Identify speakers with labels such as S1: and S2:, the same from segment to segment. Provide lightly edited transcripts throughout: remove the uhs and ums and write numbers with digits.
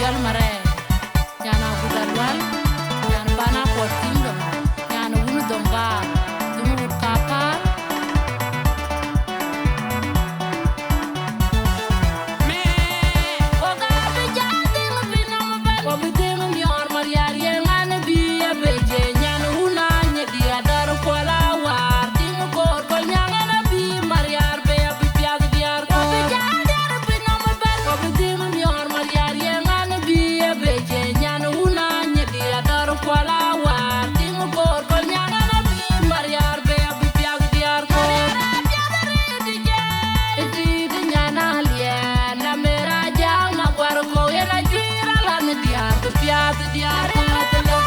S1: Yal Mare, Yana Budarwal, Yan Bana Port Kingdom, Yan Unu Domba, Dumu Kapa. Me, Oga Bijading Binam Bed, Obidim Diäär Mariar Yan Bi a Beje, Yan Una Diäär Bor Mariar, Dinka Bor Community-USA Mariar Be a Bipiad Diäär Bor. Bijading Binam Bed, Obidim Diäär Mariar Yan Bi a Beje, Yan Una Diäär Bor Mariar, Dinka Bor Community-USA Mariar Be a Bipiad Diäär Bor. Yana Lien, Namera Jang, Naguarco, and I dream Alan Diäär, the Piad Diäär Bor.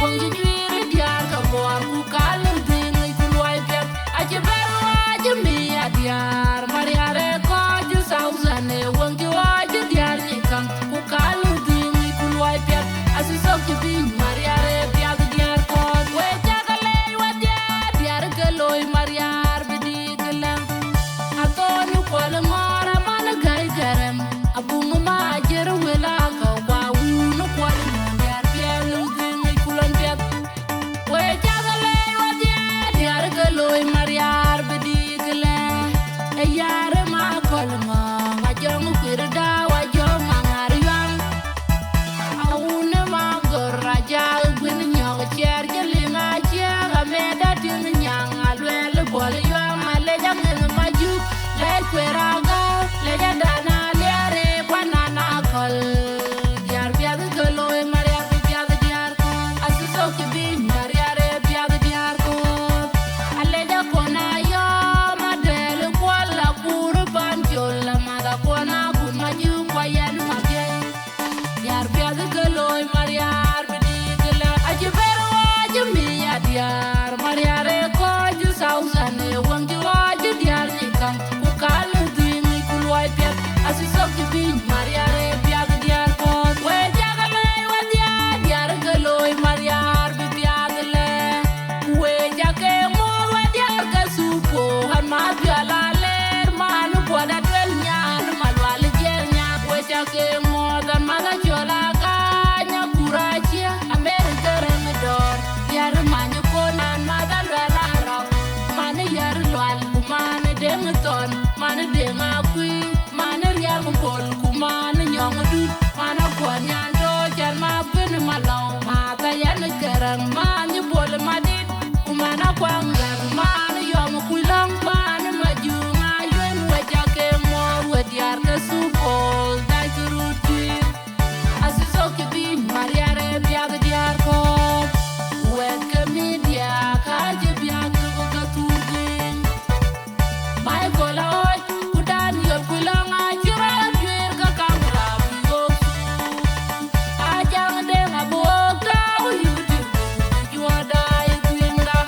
S1: When you dream Diäär Bor, who call him Ding, you wipe it. I just better watch me at Diäär Mariar Ë Buɔr, South Sudan. When you watch Diäär Nikang, who call him Ding, you wipe it. As you saw to be Mariar Ë Buɔr, Diäär Bor. Wait, Jagale, what Diäär Galoy Mariar Bidigalam. Atonu kwala mara mana gai garam abungu majera wela ka wawunu kwala Diäär pielu dingi kulan piat we jagale wadia Diäär Galoy Mariar bidigale e yare ma kwala ma wajongu kwirda wajong mangariyang awune ma goraja gwin nyong cher jelinga cher ameda tin nyang alwele kwala yang aleja ngel maju le kweraga le dana le kwanana kol Diäär Galoy Mariar Biad Diäär Bor asuso kibi Mariar Biad Diäär Bor aleja kona yo madel kwala kurban jola mada kona kumaju kwayan mabye Diäär Galoy Mariar bidigala ajibero ajmi ya Diäär Mariar Ë Buɔr South Sudan wangi waju Diäär Nikang ukalu dingi kulwai piat asuso kibi Mariar Biad Diäär Bor we jagale wadia Diäär Galoy Mariar biad le we jake mo wadia ka supo han ma biala ler manu boda twel nyan malwal jer nya we jake mo dan mala jola ka nya kurachia America remedor Diäär manyu konan madan wala ro mane yar lwal kumane dengton mane denga kui mane rial bol kumane nyong dut mana kwanyan do jan ma bin malaw mata yan garang mane bol madit kumana kwangan mane yong kulang mane majunga yuen wajake mo wadiar ka supol dai turutir asiso kibi Mariar Ë Buɔr Diäär Bor wet media ka jebiak ka turding mai kola oi kudan yol kulang ajira jwer ka kamra bigo ajang de ngabok ta uyuti juada ikwinda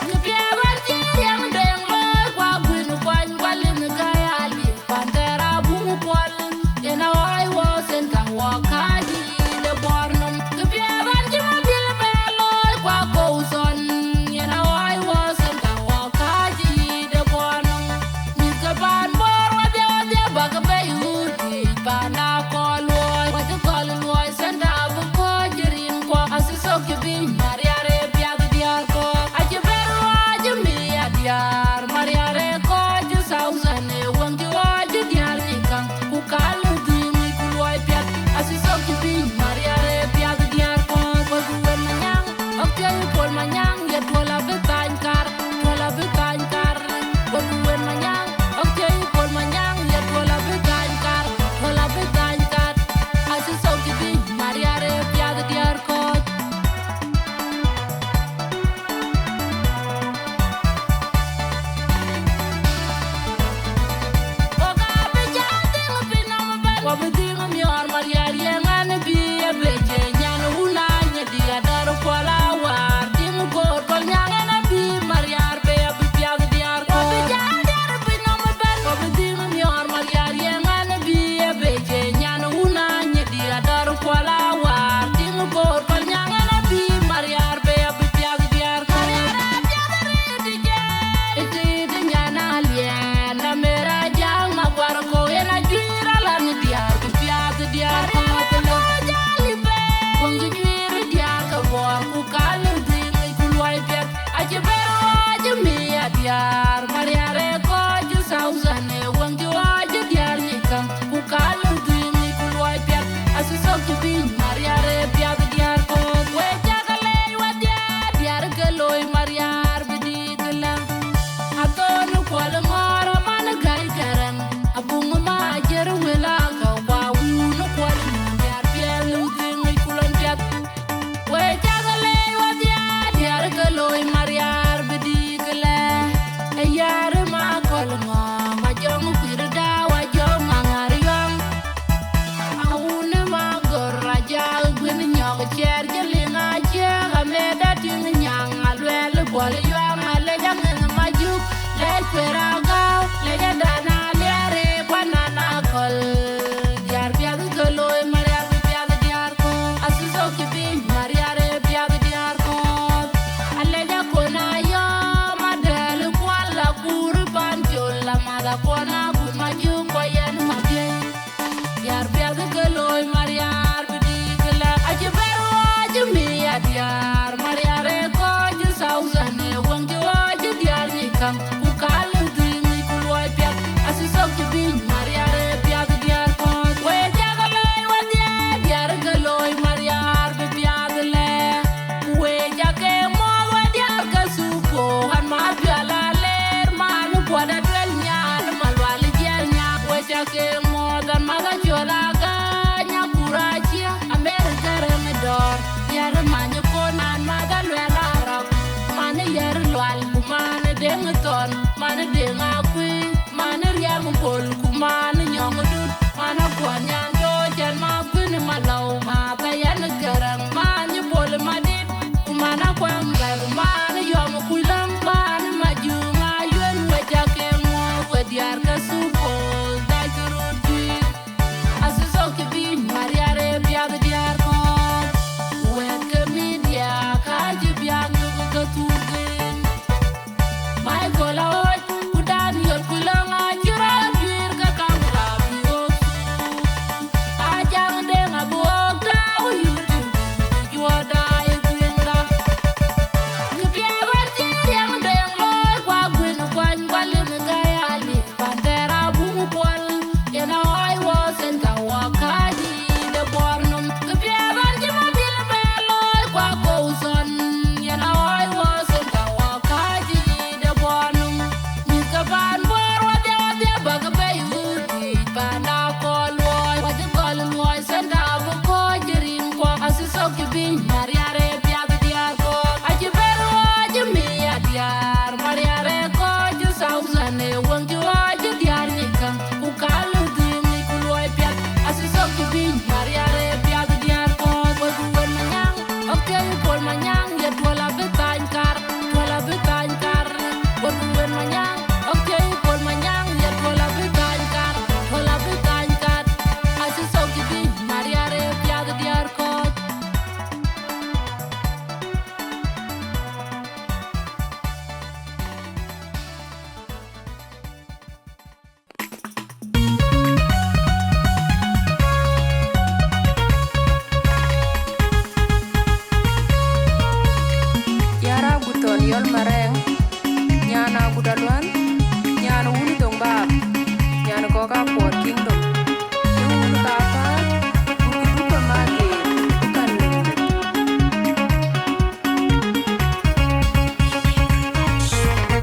S1: kebiagar ji yang deng lo kwa gwin kwan kwalin gayali pantera bungu kwal ena wai wosen ka wakaji de bornum kebiagar ji mobil belo kwa kouson ena wai wosen ka wakaji de bornum nikaban bor wade bagabe yuti bana kolwoy wade kolwoy senda bu ko jirin ko asiso kibi Mariar Ë Buɔr Diäär Bor ajiberu ajmi ya Diäär Mariar Ë Buɔr South Sudan wangi waju Diäär Nikang ukalu dingi kulwoy piat asiso kibi Mariar Ë Buɔr Diäär Bor waguwen manyang okey pol manyang yet wala betanyar waguwen manyang okey pol manyang yet wala pol kuman nyong dut mana kwanyan do jan ma kun malaw ma tayan garang man pol madit kumana kwam gar man yom kulam man majuma yuen wajake mo wadiar ka supo da jurudi asiso kibi Mariar Ë Buɔr diar ko wet ke media ka jibya ko tugen mai gola kudan yor kulang ajira dir ka kamra biyo ajang de ngabok da uyuti juoda e gwenda kipya barti yang de loy kwa gwen kwan kwalin gayali pantera bungu pol yena I was in the wakadi the bornum kipya barti mabil be loy kwa koson yena I was in the wakadi the bornum mikaban bor wade bagabe yudi pana kolwoy wade kolwoy senda bu ko jirin ko asiso kibi Mariar Ë Buɔr diar ko ajibero ajmi diar Mariar Ë ko ju South Sudan wonju aju diar nikam ku kalu dimi kulwoy piat asiso kibi Mariar Ë Buɔr diar ko wen manyang okay pol manyang ye tola betanyar wen manyang okay pol manyang ye tola betanyar asiso kibi Mariar Ë Buɔr diar ko
S2: Yara guton yol mareng nyana gudalwan nyana wuni dong bab nyana koka por kingdom yun ka pa buku pa mage bukan limited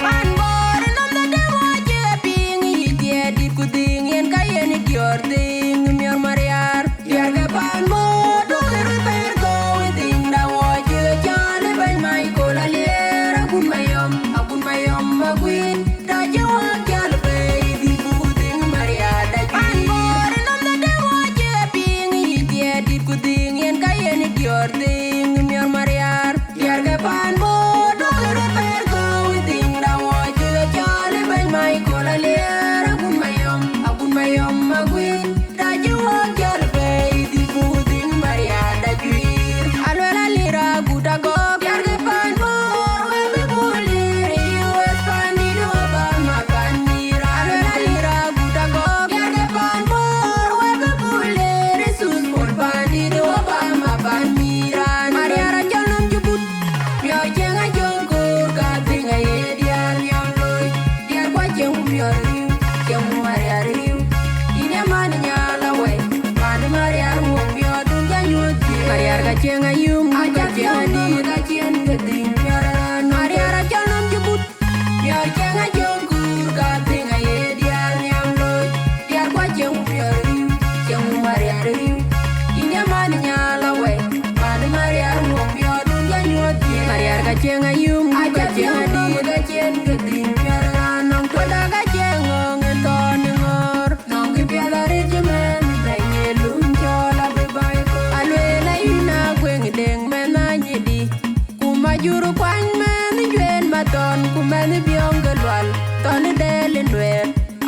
S2: pan bor nam da de waje ping yidie di kuding yen ka yen dior ding mior Mariar diar ga pan bor do ker per go ding da waje jane bay mai ko la lera gun mayom magwin da jawa gal bay di kuding Mariar da pan bor nam da de waje ping yidie di kuding yen ka yen dior ding mior Mariar diar ga pan bor do ker per go ding da waje jane bay mai ko la lera gun mayom magwin da jawa gal bay di kuding Mariar da juir alwala lira guda go diar ga pan bor we be bulir US pandido ba ma panira alwala lira guda go diar ga pan bor we be bulir sus por pandido ba ma panira Mariar jalum jubut yo jenga jongkur ka tinga ye diar nyam loy diar kwa jeng mior jeng Mariar riu ine man nyala we man Mariar mo mio dun janyut Mariar ka jenga yum ka jenga di ka jenga ding Mariar jalum jubut yo jenga jongkur ka tinga ye diar nyam loy diar kwa jeng mior jeng Mariar riu ine man nyala we man Mariar mo mio dun janyut Mariar ka jenga yum ka jenga di ka jenga ding nong toda ka jenga ngeton ngor nong ki piada regimen denge lum chola be bay ko alwela ina gweng deng mena nyidi kuma juru kwan men jwen maton kumen biong galwal ton delen wer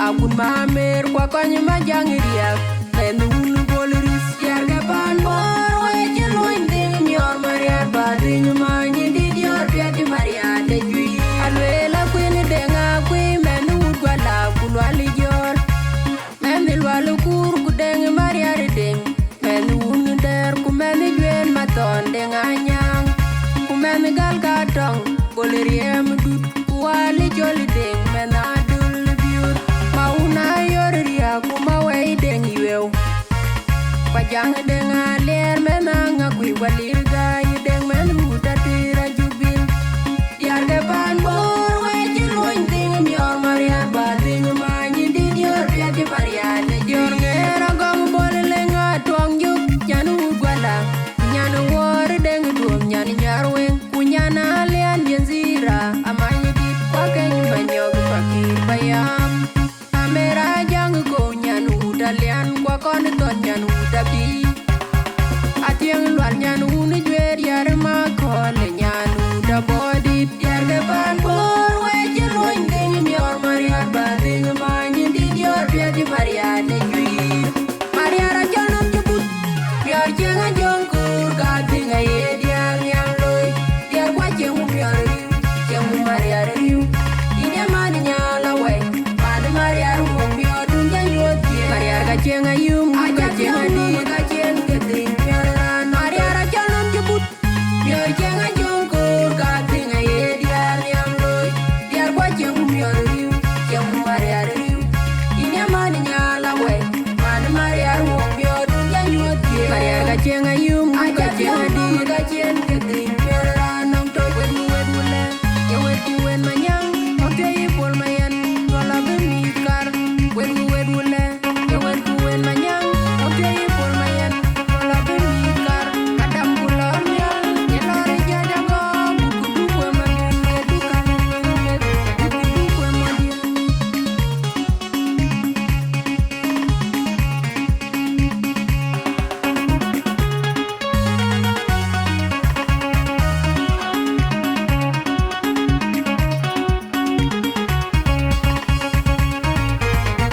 S2: akun mamer kwa konyo majang riak men ulu bolris yar ga pan bor we jeloin ding mior Mariar ba ding ma nyidi dior piati Mariar de jui alwela kwin denga kwi men udwala kulwali jor men ilwalu kur kudeng Mariar ding men unu der kumen jwen maton deng anyang kumen gal katong boleriem dut kuwali joli ding men adul biur mauna yor ria kuma wei deng iwew pajang deng aler men angakwi walir gay deng men udatira jubil diar de pan bor we jeloin ding mior Mariar ba ding ma nyidi dior piati Mariar de jor ngera gom bol lenga tuang juk nyanu gwala nyanu wor deng duom nyani nyarweng kunyana lian jenzira amanya dit kwa keny manyog pakir bayam amera jang con ton nyan uda bi atieng lwan nyan uni jwer yar ma kole nyan uda body yar ke pan bor we je loin ding mior Mariar ba ding ma nyin di dior pia di Mariar de juir Mariar a janom jubut mior jenga jong kur ka ding a ye diar nyang loy diar kwa jeng mior jeng Mariar riu inya man nyala we pan Mariar mo mior dun ja nyot Mariar ka jenga yum ka jenga di ka jen ke ding mior Mariar a janom jubut mior jenga jong kur ka ding a ye diar nyang loy diar kwa jeng mior riu jeng Mariar riu inya man nyala we pan Mariar mo mior dun ja nyot Mariar ka jenga yum ka jenga di ka jen ke ding mior nong to wen le ye wen manyang okay pol mayan wala be mi kar wen le ye wen manyang okay pol mayan wala be mi kar kadam kula ya ye lore ja jago kudu ko man ye du kan me kudu ko man ye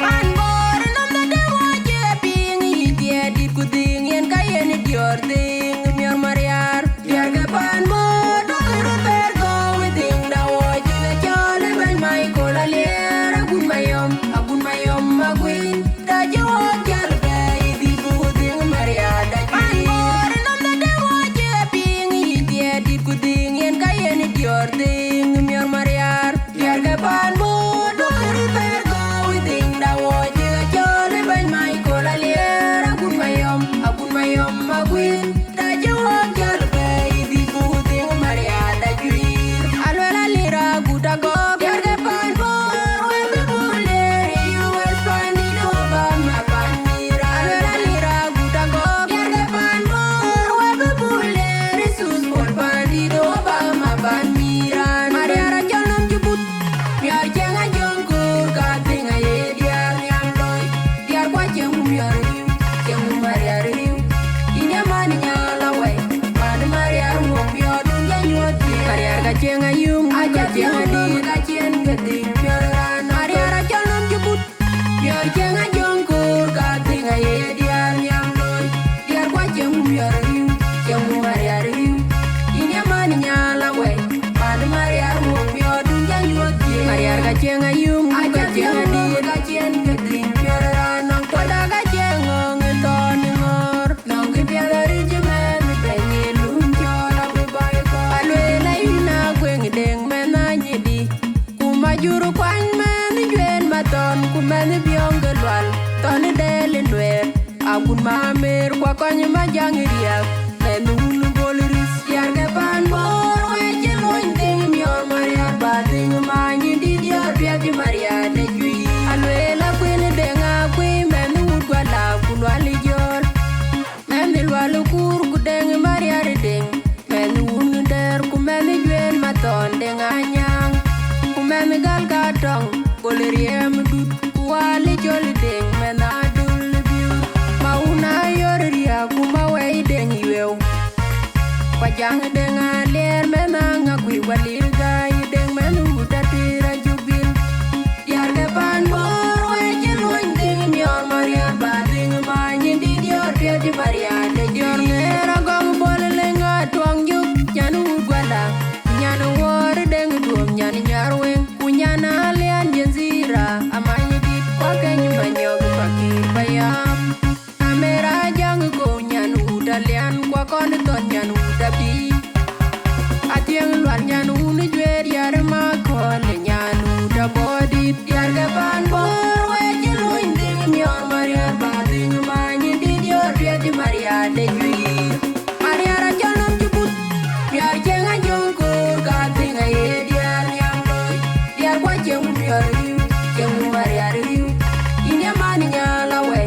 S2: Pan bor nam da de waje ping yi die dit ku ding yen ka yen dior ding mior Mariar diar ke pan bor do ru per go we ding da waje we chale ben mai ko la ler agun mayom magwin da je waje be di ku ding Mariar da pan bor nam da de waje ping yi die dit ku ding yen ka yen dior ding mior Mariar diar ke pan bor do ru per go we ding da waje we chale ben mai ko la ler agun mayom magwin da je waje be di ku ding Mariar da juir alwala lira guta go diar ke pan bor we be bule US pani do ba ma pan mira alwala lira guta go diar ke pan bor we be bule Sioux Falls pani do ba ma pan mira Mariar a janom jubut mior jenga jong kur ka ding a ye diar nyang loy diar kwa jeng mior riu jeng Mariar riu inya man nyala we pan Mariar mo mior dun ja nyot Mariar ka jenga yum ka jenga di ka jen ke ding mior Mariar a janom jubut mior jenga jong kur ka ding a ye diar nyang loy diar kwa jeng mior riu jeng Mariar riu inya man nyala we pan Mariar mo mior dun ja nyot Mariar ka jenga yum ka jenga di ka jen ke ding mior nong to da ka jengong ton ngor nong ke pia da ri jemen be ni lum chola be bai ko alwe la ina gwen deng mena nyidi kuma juru kwan men jwen maton kumen biong gelwal ton del nwer akun ma mer kwa kon ma jang riya menun bolris yar ke pan bor we je loin ding mior Mariar ba ding ma nyidi dior pia di Mariar de jui alwe la kwen denga kwi menu gwa la kun wali jor menil walu kur ku deng Mariar ding menu un der ku men jwen maton deng anyang ku men gal ka tong boleriem dut ku wali jol ding mena dul biu mauna yor ria ku ma wei deng yew kwa jang deng a ler mena nga kwi walir gai deng menu datira jubil diar ke pan bor we je loin ding mior Mariar ba ding ma nyin di dior pia di Mariar de dior ngera gong bol lenga tuang juk nyanu gwala nyanu wor deng duom nyan nyarweng kunyana lian jenzira amanya dit kwa kenyu manyog pakir bayam amera jang ko nyanu dalian kwa kon ton nyanu dabi atieng lwan nyanu ni jwer yar ma kole nyanu da body diar ke pan bor we je loin ding mior Mariar ba ding ma nyin di dior pia di Mariar de juir Mariar a janom jubut mior jenga jong kur ka ding a ye diar nyang loy diar kwa jeng mior riu jeng Mariar riu inya man nyala we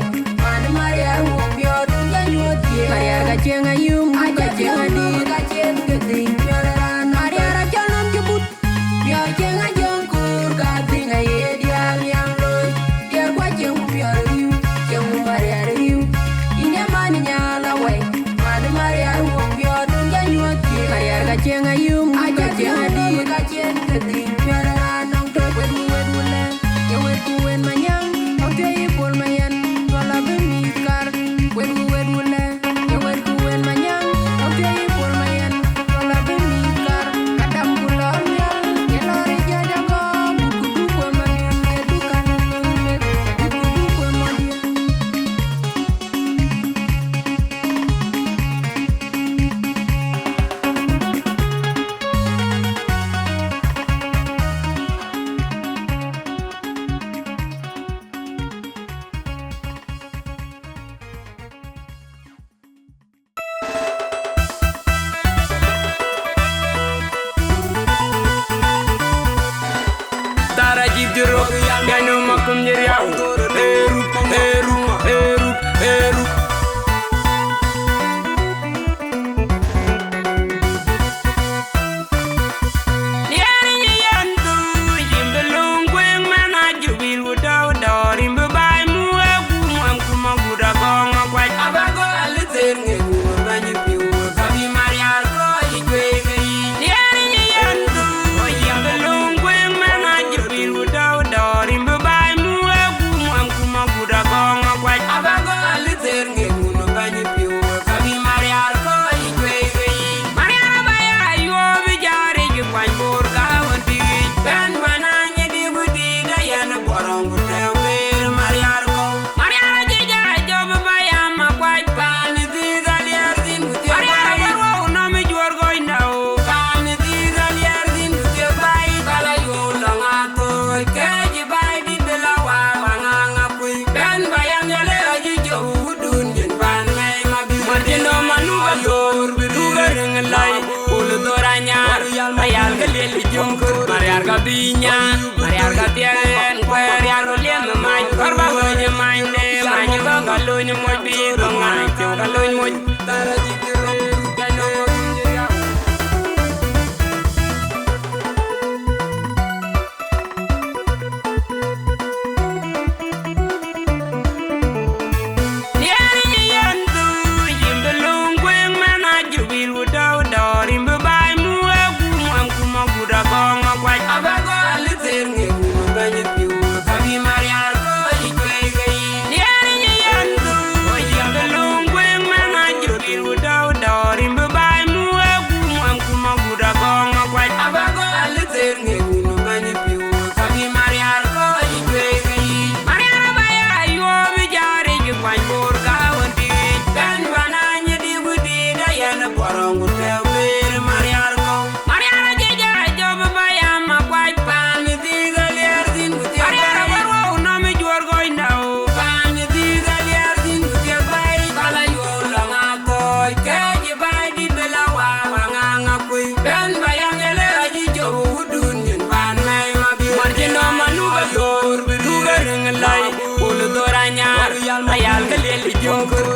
S3: Mariar Gabinya, Mariar Gatien, Mariar Rolien, my Corba, my name, my Galoon, my people, my Galoon,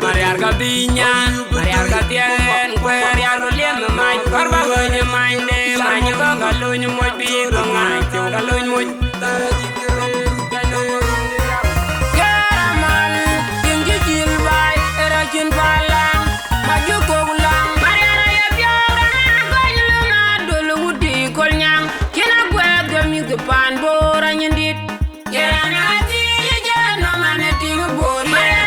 S3: Mariar Gabinya, Mariar Gatien, Mariar Rolien, my Corba, my name, my Galoon, my people, my Galoon,
S2: Caramal, Dinka Gilby, Erakin Palang, Ajakguong, Mariar Ë Buɔr, Dulu Kolnyang, Kina Gweb, the music pan, Bor and Yindit, Keranati, no man at Diäär Bor Mariar.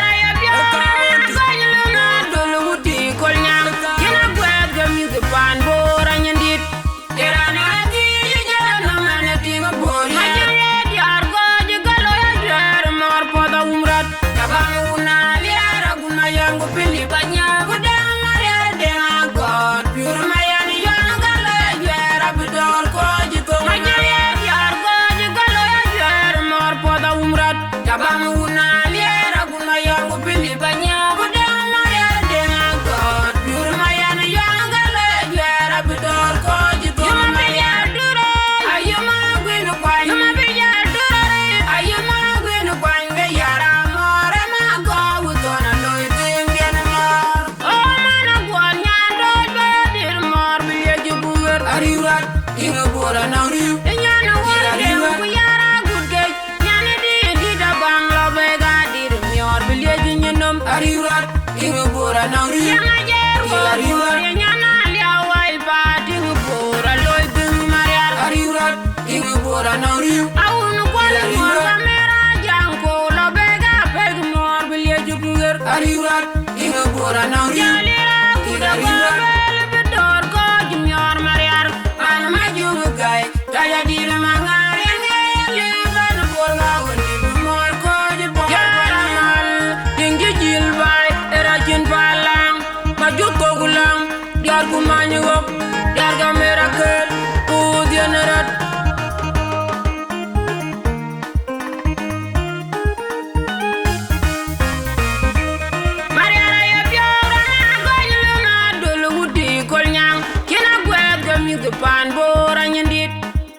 S2: Pan Bor and Yindit,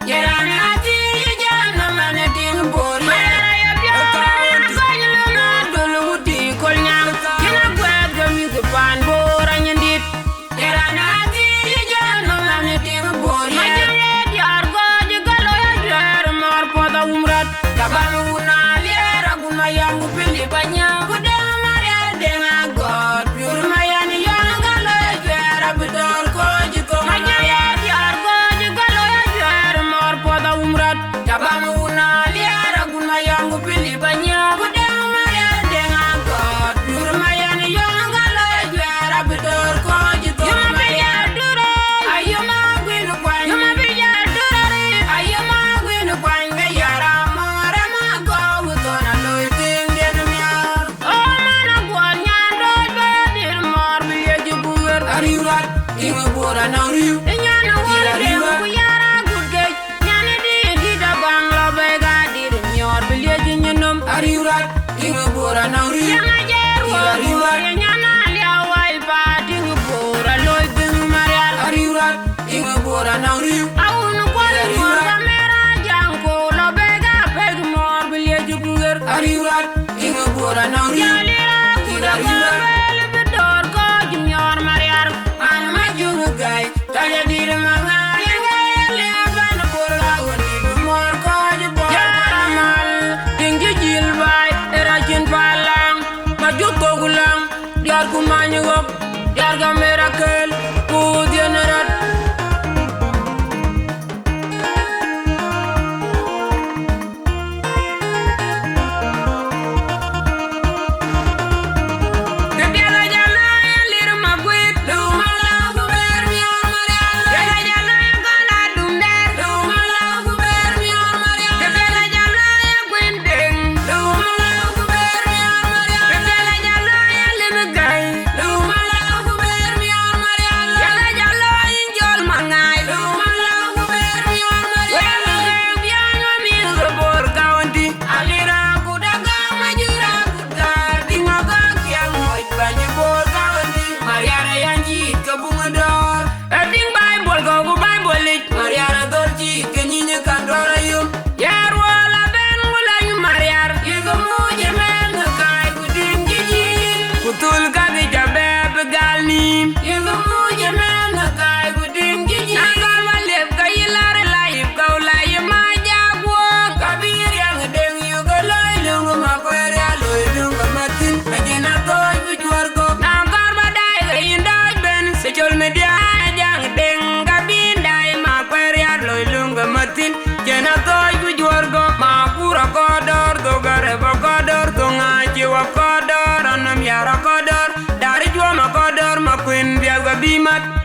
S2: Keranati, no man at Diäär Bor Mariar Ë
S3: bora nauri yang ajar wa nyana lia wai pa ding bora loy bing Mariar ariurat inga bora nauri aun kwal mor kamera jang ko lo bega peg mor bilie jubunger ariurat inga bora nauri yalira kuda bel bedor ko jumyor Mariar an majung gai tanya dir manga le ban bora woni mor ko jbo yamal ding jil bai era jin palang maju togulang diar ku manyok diar ga miracle ku generat bimat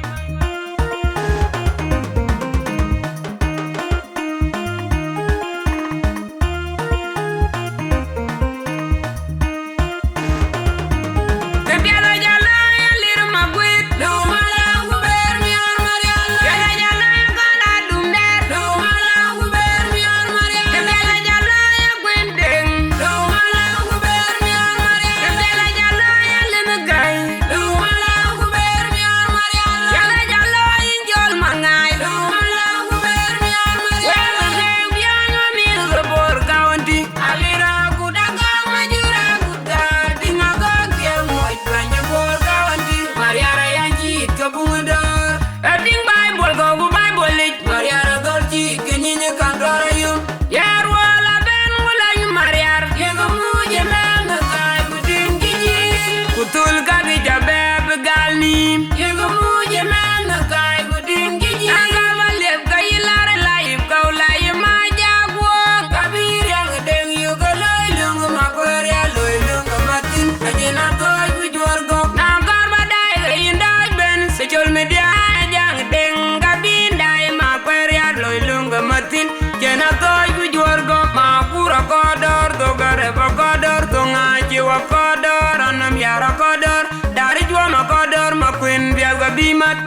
S3: kodor anam yara kodor dari jua ma kodor ma queen biaga bimat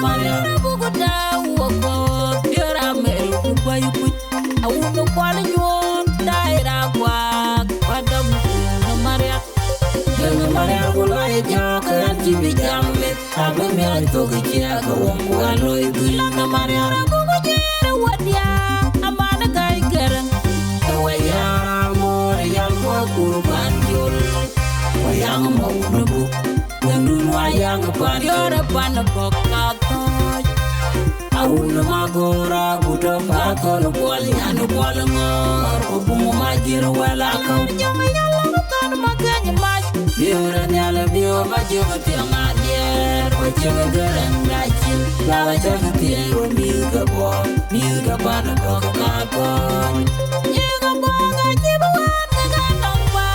S3: Mariar Ë Buɔr
S1: to ke chia ko wong wa loy dun na Mariar bu ko jere wadia amana kai geren wa yara mo yal ko kurban jul wa yang mo nubu dun wa yang pan yora pan ko ka ko awuna magora buto pa ko no bol yanu bol ngor ko bu mo majir wala ko jama yalla ko kan maganya maj biura nyala biura majir ti ngadier ko chega garan ngachin la wa chega ti ro miuga pan ko ka ko yega bo ngaji bo ga nong pa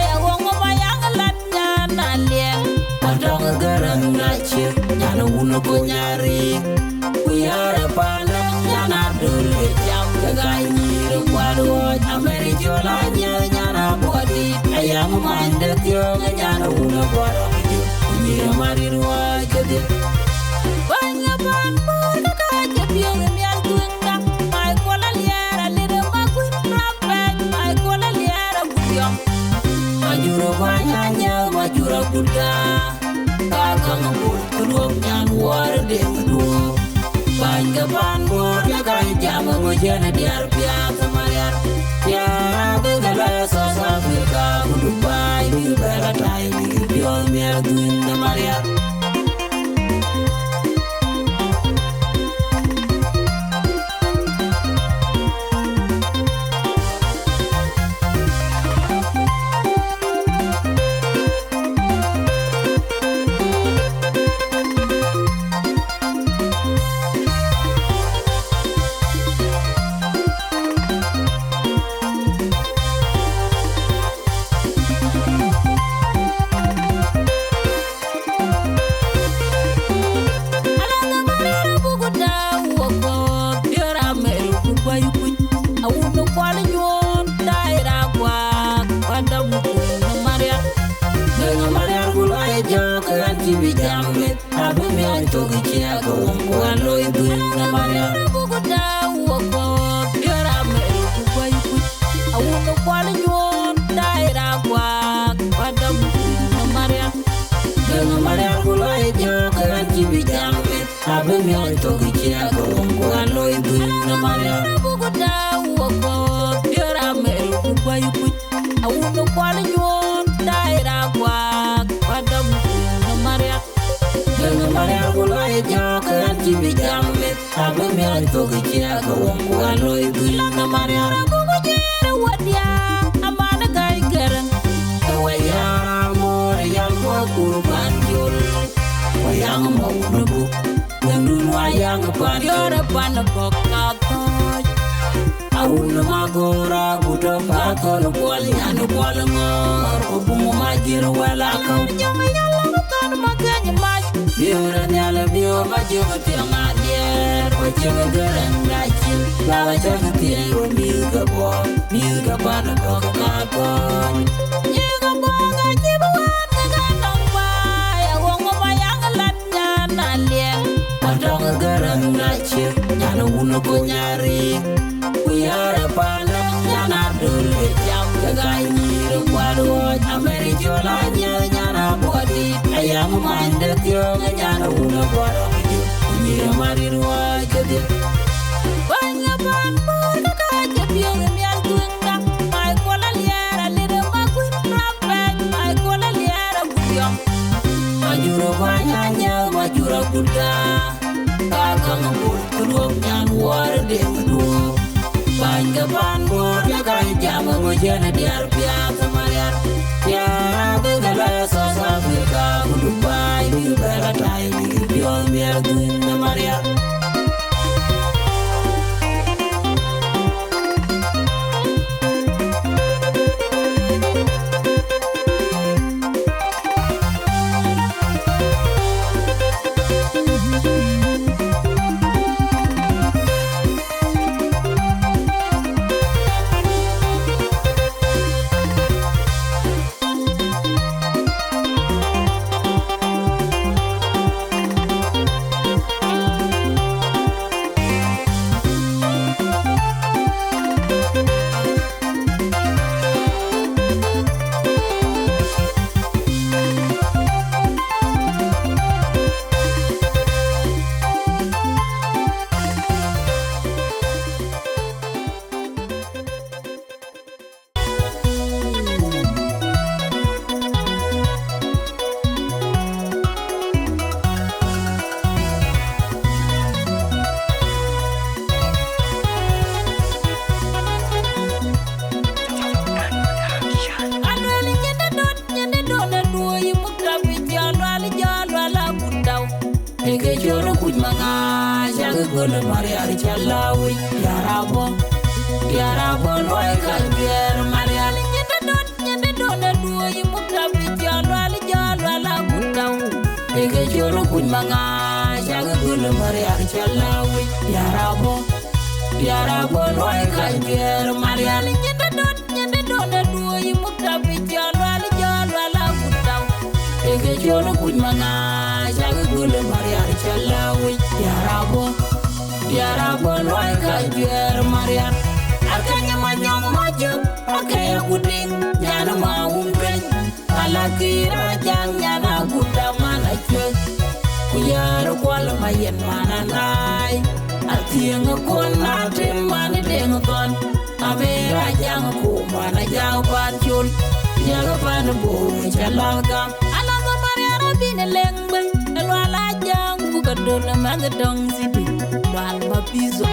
S1: ya wong ma yang lat na lien patong garan ngachin nyana uno ko nyari Diäär Bor nyana dulu jam ganyir kwado ameri jola nyana bodi ayam mande kyo nyana una boro ni Mariar wajade banya ban bor ka jepio mial tuenda mai kola liara lere magun rape mai kola liara budiom majuro banya majuro kuda kakang bur kuduok nyan war de kuduok Banga ban bor ya kai jama mo jena Diäär Mariar Diäär begala South Africa Dubai mi bela tai mi bio mer dun Mariar Awuna magora buto pa ko no bol yanu bol ngor ko bu mo majir wala ko jama yalla ko kan maganya maj biura nyala biura majir ti ngadier ko chega garan ngachin la wa chega ti ro miuga pan ko ka ko yega bo ngaji bo ga nong pa ya wong ma yang lat na lien patong garan ngachin nyana uno ko nyari Diäär Bor nyana dulu jam ganyir kwado ameri jola nyana bodi ayam mande kyo nyana una boro ni Mariar wajade banya ban bor ka jepio mial tuenda mai kola liara lere magun rape mai kola liara budiom majuro banya majuro kuda kakang bur kuduok nyan war de kuduok Banga ban bor ya kai jama mo jena Diäär Mariar Diäär begala South Africa Dubai mi bela tai mi bio mer dun Mariar gol Mariar Chalawi Diäär Bor loy kan Diäär Mariar nyende don duoy mutabi jalo la gutaw ege choro kun manga jaga gol Mariar Chalawi Diäär Bor loy kan Diäär Mariar nyende don duoy mutabi jalo la gutaw ege choro kun manga jaga gol Mariar Chalawi Diäär Bor loy kan Diäär Mariar akanya manyong mojo akaya kuding nyana maumpen alakira jang nyana gudamana chek kuyaro kwala mayen mananai atieng kon natin mani deng kon amera jang kumana jang panchul nyaga pan buru chalagam alaga Mariar bine lengben elwala jang bukadona magadong sibi wal mapizo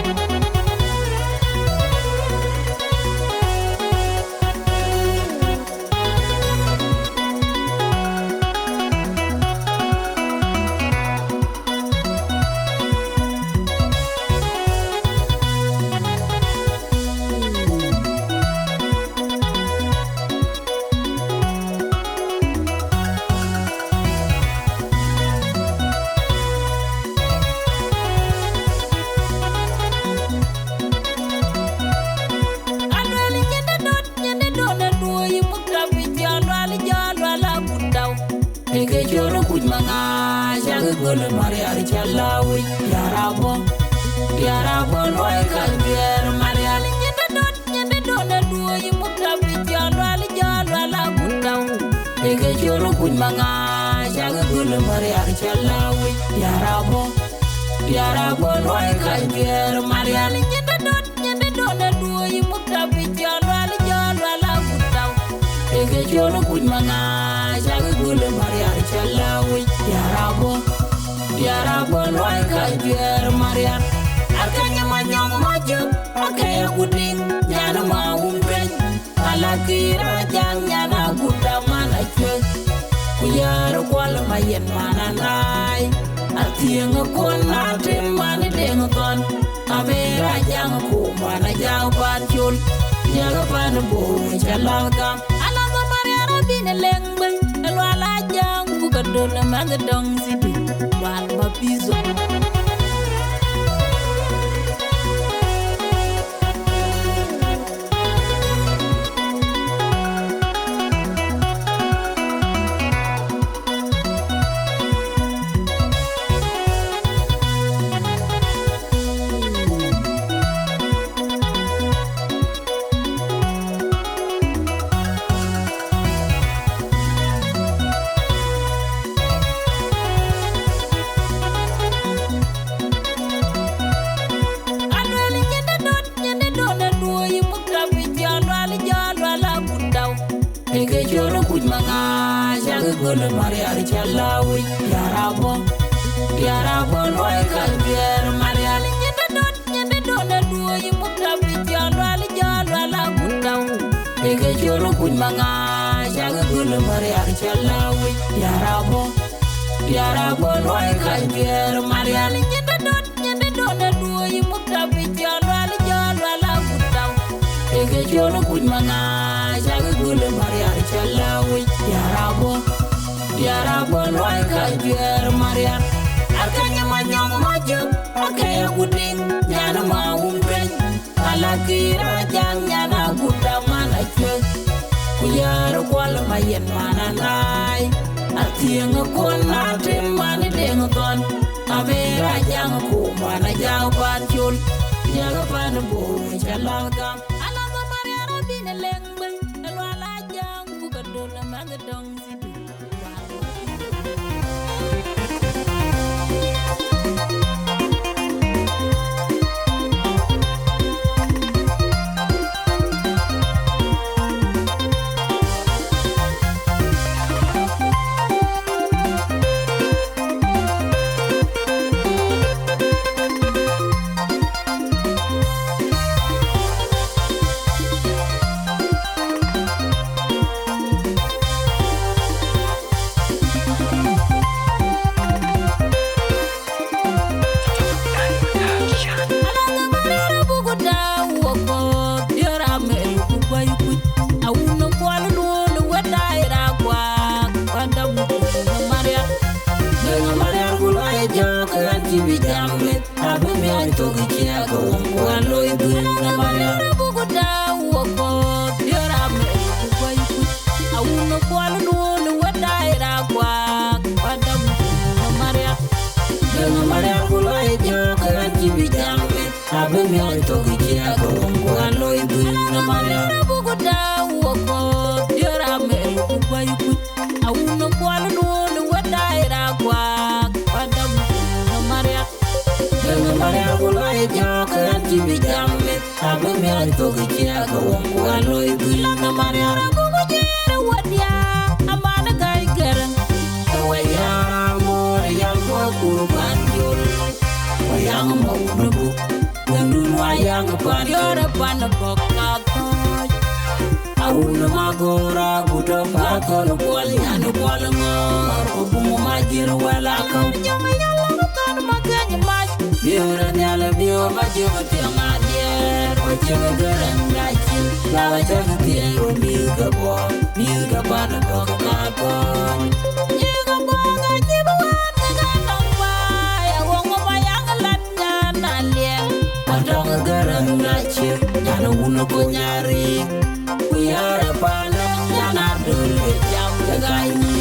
S1: ege choro kuj manga jaga gol Mariar Chalawi Diäär Bor loy kan Diäär Mariar nyende don duoy mutabi jalo la gutaw ege choro kuj manga jaga gol Mariar Chalawi Diäär Bor loy kan Diäär Mariar nyende don duoy mutabi jalo la gutaw ege choro kuj manga jaga gol Mariar Chalawi Diäär Bor loy kan Diäär Mariar akanya manyong mojo akaya kuding nyana maumpen alakira jang nyana gudamana chek kuyaro kwala mayen mananai atieng kon natin mani deng kon amera jang kumana jang panchul nyaga pan buru chalagam alaga Mariar bine lengben elwala jang bukadona magadong sibi wal mapizo ege choro kuj manga jaga gol Mariar Chalawi Diäär Bor loy kan Diäär Mariar nyende don duoy mutabi jalo la gutaw ege choro kuj manga jaga gol Mariar Chalawi Diäär Bor loy kan Diäär Mariar nyende don duoy mutabi jalo la gutaw ege choro kuj manga jaga gol Mariar Chalawi Diäär Bor loy kan Diäär Mariar akanya manyong mojo akaya kuding nyana maumpen alakira jang nyana gudamana chek kuyaro kwala mayen mananai atieng kon natin mani deng kon amera jang kumana jang panchul nyaga pan buru chalagam alaga Mariar bine lengben elwala jang bukadona magadong sibi
S3: walo iduna Mariar buguda wako diara me kubai ku awuno kwalo no wadaira kwa padam Mariar Dena Mariar kulai jo kan cibijame abe mi to kiya ko walo iduna Mariar buguda wako diara me kubai ku awuno kwalo no wadaira kwa padam Mariar Mariar kulai jo kan cibijame abe mi to kiya ko walo iduna Mariar bugujere wadia amana gai garan waya Mariar ko kurban jul wayang mo nubu ngandun wayang pan yora pan bokka awun magora buta fakol bol nyanu bol ngor obumu majir wala kaw nyama yalla kan maganya maj biora nyala bio majir tianga dier ocenga garang gachi lawa jaga tiero miga ban bokka bon yiga bonga jibawan gagang bay awong bayang latna nalien adong garang gachi nyana uno ko nyari kuyara pana nyana dole jam gagai ni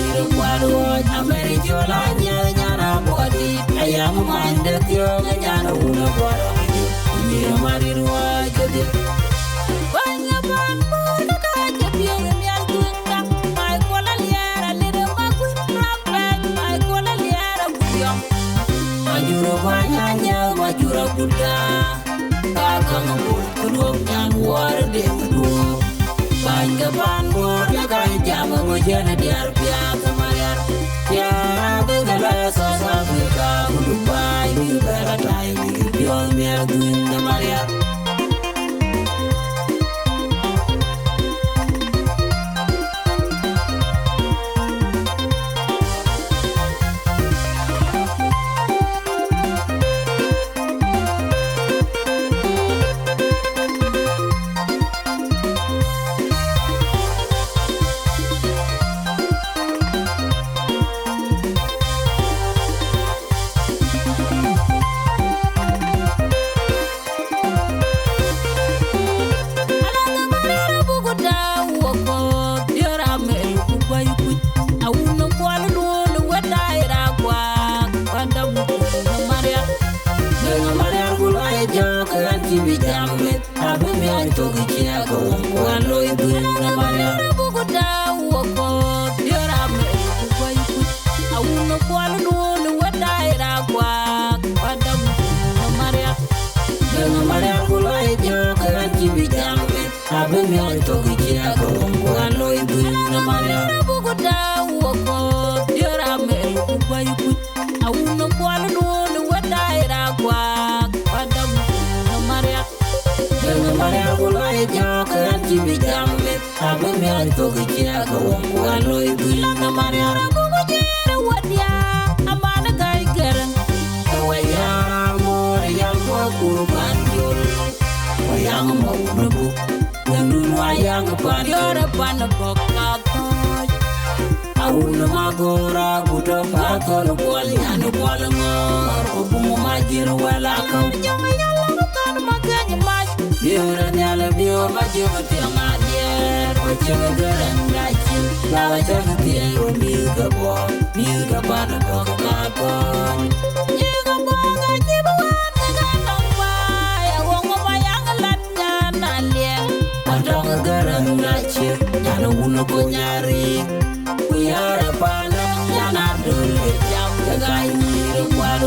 S3: kwado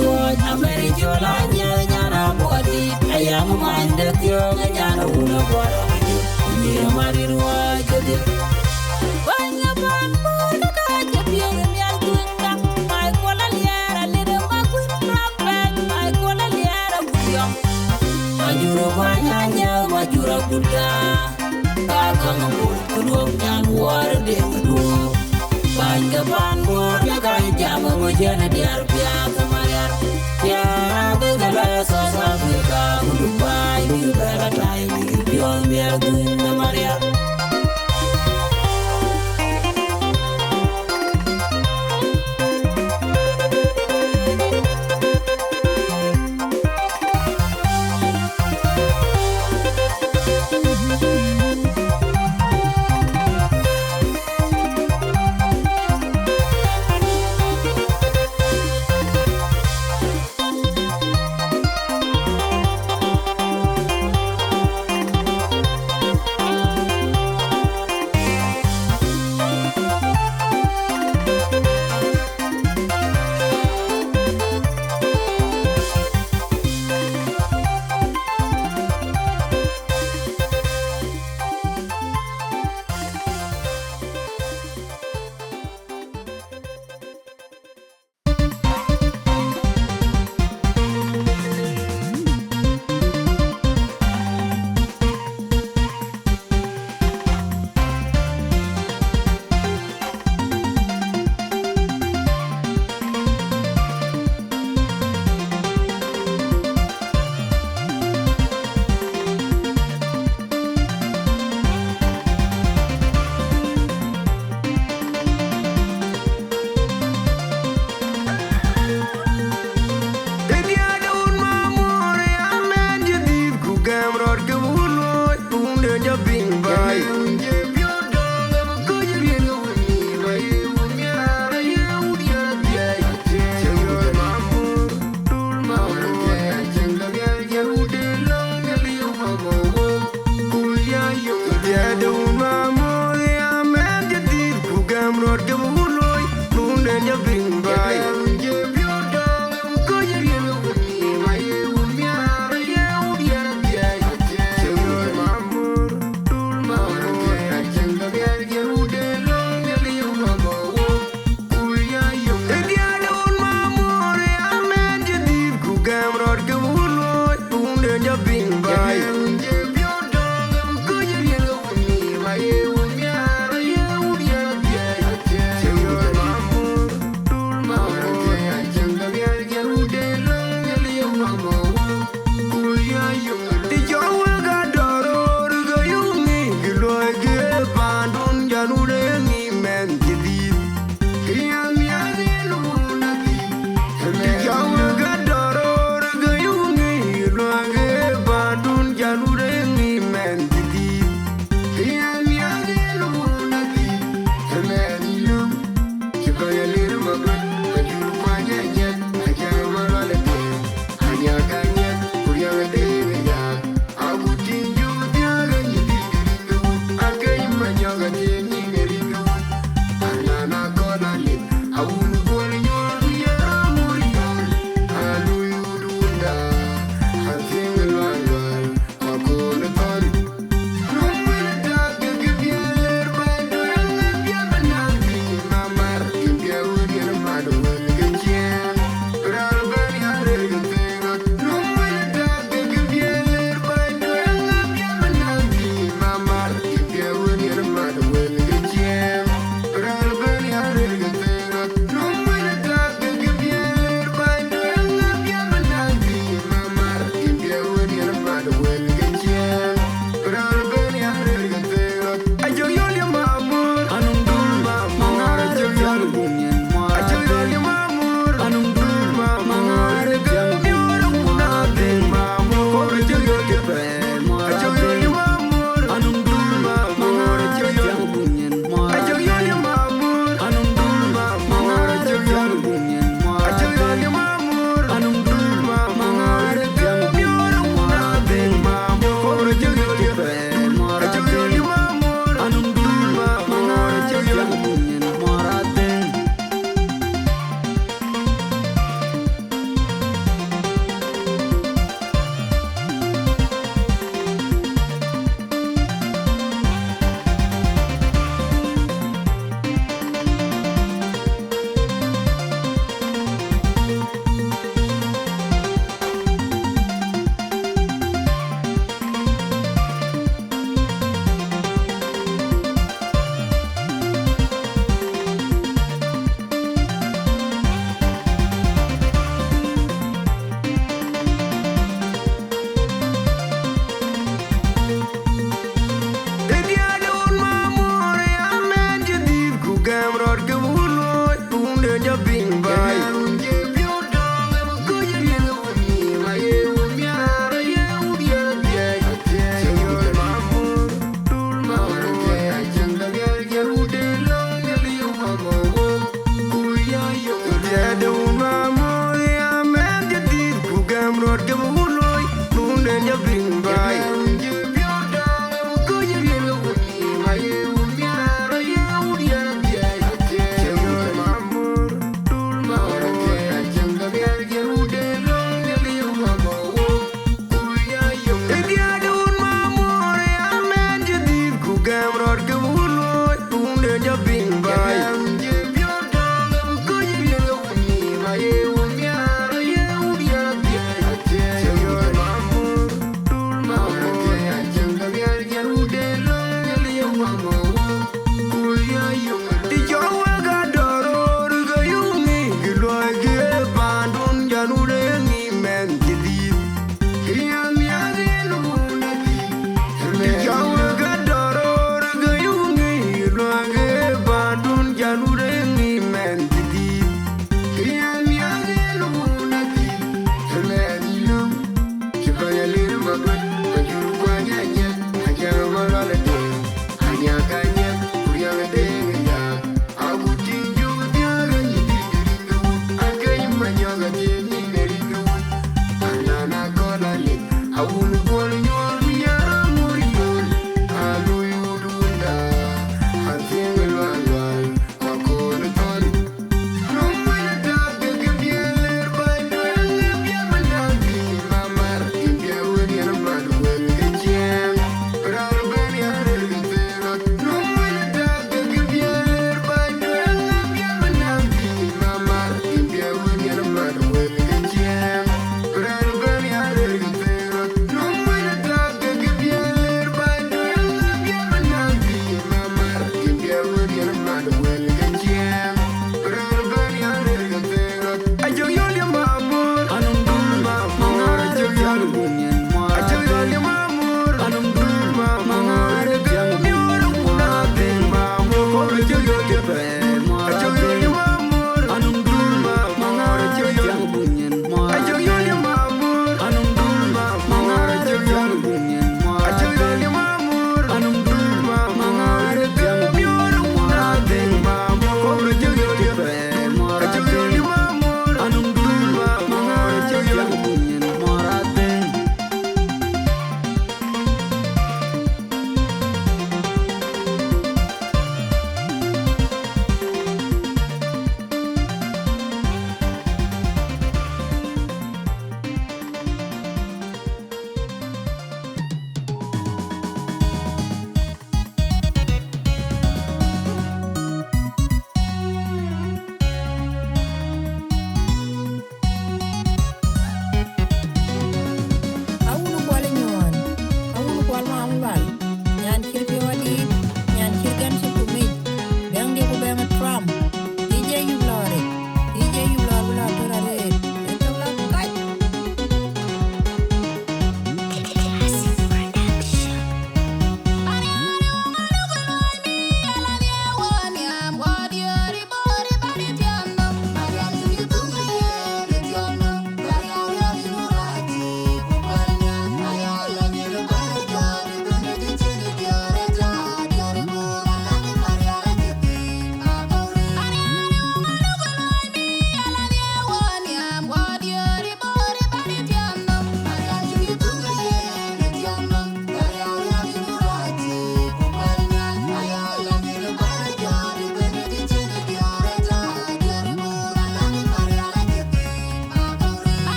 S3: ameri jola nyana body ayam mande tyo nyana uno kwado ni marirwa jadi banya ban mo ka jepien mial tunda mai kola liara lire magu rape mai kola liara buyam majuro banya majuro buda kakang bul kudok nyan war de kudok banya ban mo ka jam mo jena diar pia Mariar ya begala South Africa Dubai ni beratai ni bio miar tunda Mariar
S4: gamrod ke wuloy bunde ja bing bay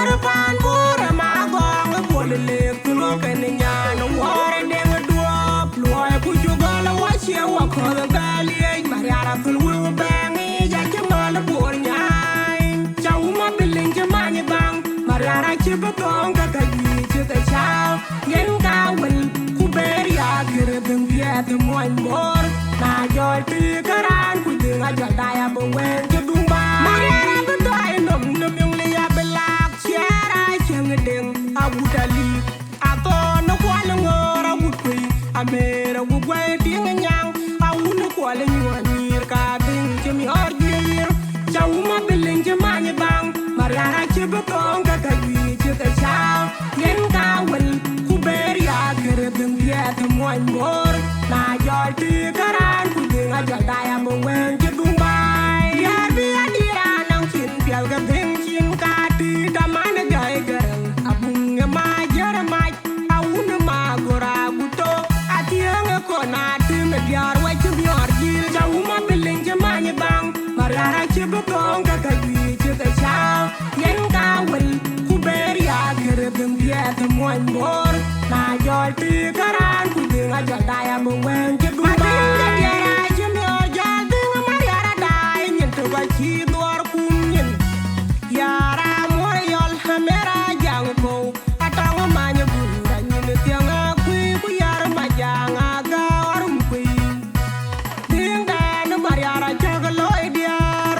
S3: Diäär Bor Mariar Ë Buɔr tu lo ken nya no wore deng duop loy ku jugala wa che wa ko gali Mariar tul wu bangi ja kemal bor nyai chau ma bilin ke mani bang Mariar che betong ka kaji che ta chao yen ka wel ku beria gere deng viet moin bor na joy ti karan ku ding a jal daya bo wen ke dumba Mariar be dai nom nom yung le ya belak chiara cheng deng a wutali a to no kwal ngora wutui a mera wu gwe ding nyang a wu no kwal nyir ka ding che mi orgir chau ma bilin che mani bang Mariar che betong ka kaji che ta chao yen ka wel ku beria gere deng viet moin bor na joy ti karan ku ding a jal daya bo wen ke dumba ya bi adira nang chin pial ga ding chin ka ti da man gai garang abung ma jara ma aun ma gora guto atiang ko na ti me biar wa ti biar gil chau ma bilin che mani bang Mariar che betong ka kaji che ta chao yen ka wel ku beria gere deng viet moin bor na joy ti karan ku ding a jal daya bo wen ke dumba chi duar kum nyin yara mor yol hamera jang ko atang ma nya gura nyin tiang a ku yar ma jang a ga arum ku ding da no Mariar jag loy diar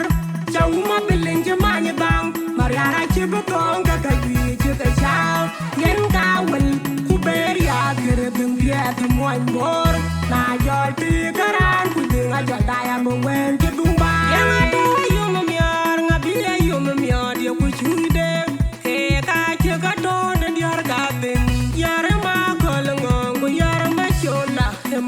S3: chau ma bilin je ma nya bang Mariar che betong ka kaji che ta chao yen ka wel ku beria gere deng viet moin bor na jol ti karan ku ding a jal daya bo wen ke dumba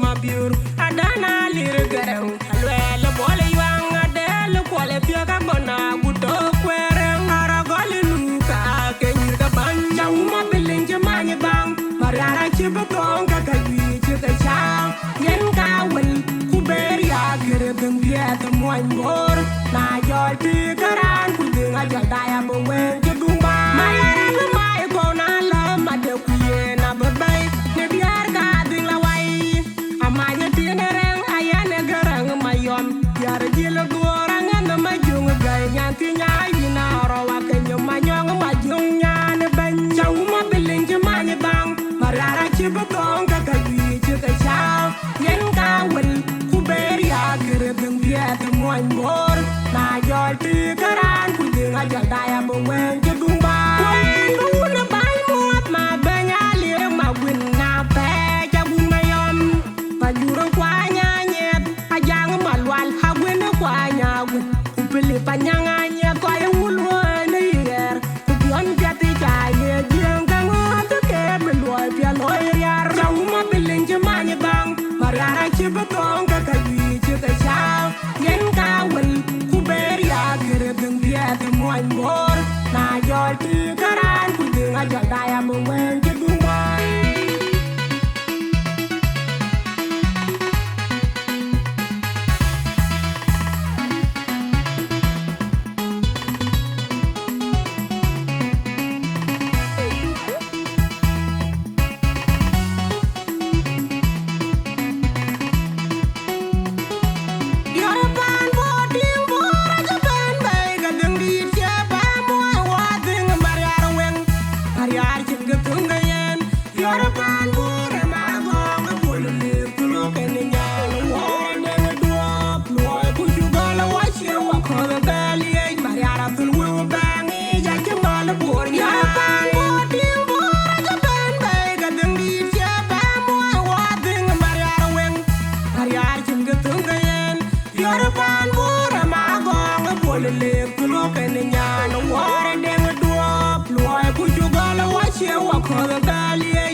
S3: ma biur adana lir garang alwele bole yang adel kwale pia ka bona guto kwere ngara gole luka kenyir ka banja uma bilin je mani bang Mariar che betong ka kaji che ta chao yen ka wel ku beria gere deng viet moin bor na joy ti karan ku ding a jal daya bo wen ke dumba Mariar be mai ko na la ma de ku ye na babai ne biar ka ding la wai amanya tiene reng ayane garang mayom yar jilo duora ngana majung gai nyanti nyai na rawa kenyo manyong majung nyane ban chau ma bilin je mani bang Mariar che betong ka kaji che ta chao yen ka wel ku beria gere deng viet moin bor na joy ti karan ku ding a jal daya bo wen ke dumba ku na bai mot ma banya lir ma win na pe ja gun mayom pajuro kwa nyanyet ajang malwal hagwen kwa nyagun kupili panyanga nye kwa yulwo ne yer kupion piati chaye jeng kangot ke beloi pia loy yar chau ma bilin je mani bang Mariar che betong ka kaji che ta chao yen ka wel ku beria gere deng viet moin bor na joy ti karan ku ding a jal daya bo wen ke dumba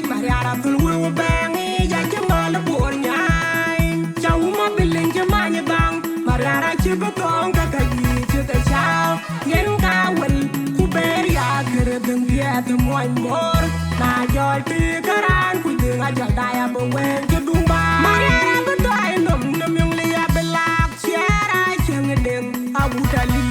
S3: Mariar tul wu bangi ja kemal bor nyai chau ma bilin je mani bang Mariar che betong ka kaji che ta chao yen ka wel ku beria gere deng viet moin bor na joy ti karan ku ding a jal daya bo wen ke dumba Mariar be dai nom nom yung le ya belak chiara cheng deng a wutali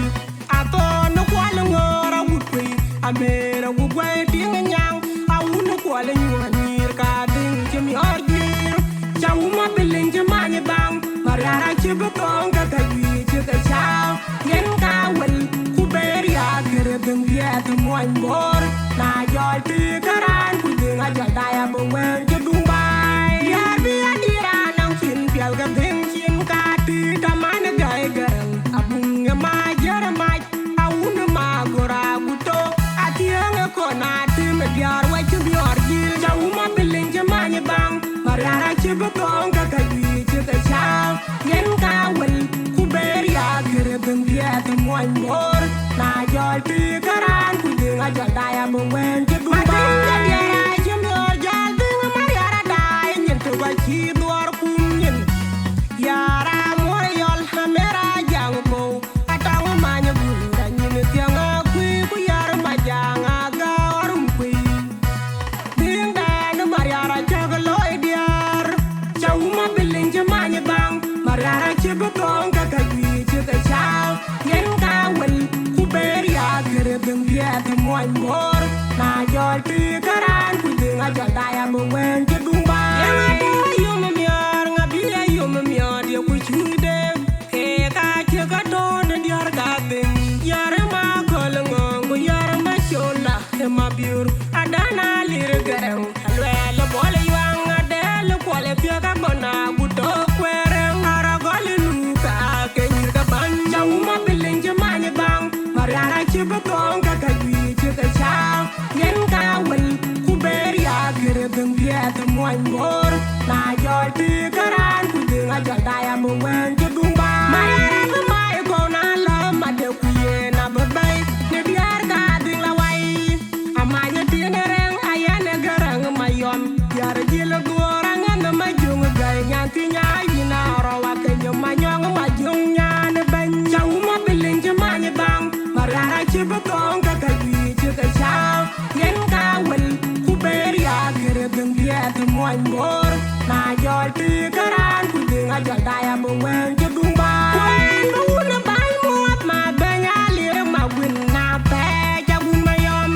S3: a to no kwal ngora wutui a
S5: Amera wugwe ting nyang awunu kwale nyuanir ka ding chimi orgir chawuma biling chimani bang Mariara chibutong kakagwi chika chow yen kawel kuberia kere ding viet moin bor na joy ti karan kuding ajal daya bongwen kedumbai yar bi adira nang chin pial ka ding chin ka ti tamane gai garang abung ma jermai awunu ma gora guto atiang ko na ti me biar wa chi biar gil chawuma biling chimani bang Mariara chibutong kakagwi chika chow yen kawel kuberia kere ding viet moin bor na joy ti karan kuding ajal daya bongwen kedumbai chi duar kum nyin yara mor yol hamera jang bo atang manya bunda nyin tiang akui ku yar ma jang aga warum kui ding dan Mariara chagaloy diar chawuma biling jamanya bang Mariara chibutong kakagwi chika chow yen kawel kuberia kere ding viet moin bor na jol ti karan kuding ajal daya bongwen kedumbai ma biur adana lir garang alwele bole yang adele kwale pia ka bona buto kwere ngara gole luka kenyir ka banja uma biling jamanya bang Mariara chibutong kakagwi chika chow yen kawel kuberia kere ding viet moin bor na joy ti karan kuding ajal daya bongwen kedumbai Mariara kumai ko na la made kuye na babai ne biar ka ding la wai amanya tiene reng ayane garang mayom yar jilo gorang na majung gai nyanti nyai na rawa kenyo manyong majung nyane banja uma biling jamanya bang Mariara chibutong kakagwi chika chow yen kawel kuberia kere ding viet moin bor na joy ti karan kuding ajal daya bongwen kedumbai kwen una bai muat ma benya lir ma win na pe jagun mayom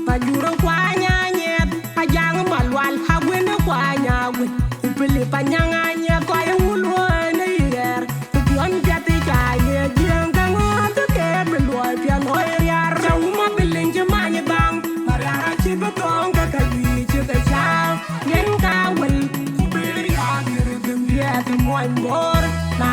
S5: pajuro kwanya nyet ajang malwal hagwen kwanya win upili panyanga nya kwa yulwo ne yer kupion jati chaye jeng kangot ke belwa pian hoyar chawuma biling jamanya bang Mariara chibutong kakagwi chika chow yen kawel kuberia kere ding viet moin bor na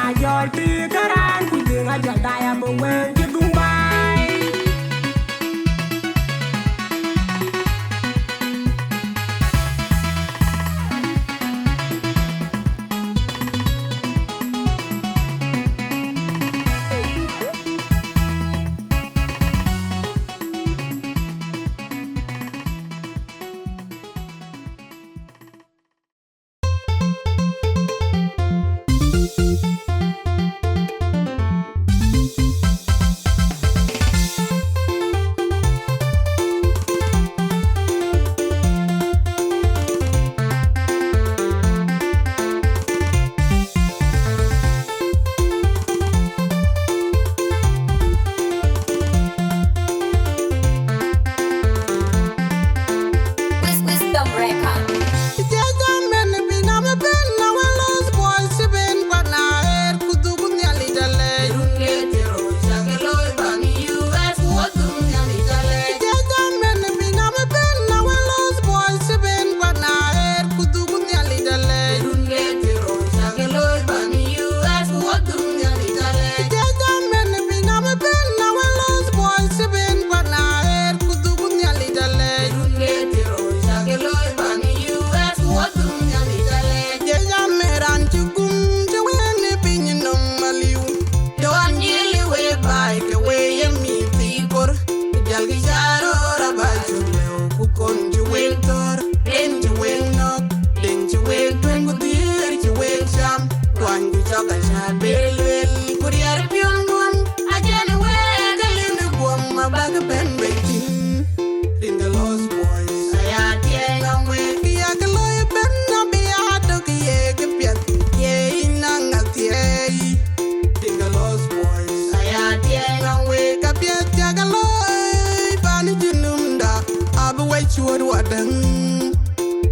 S4: Abu way chua wadang.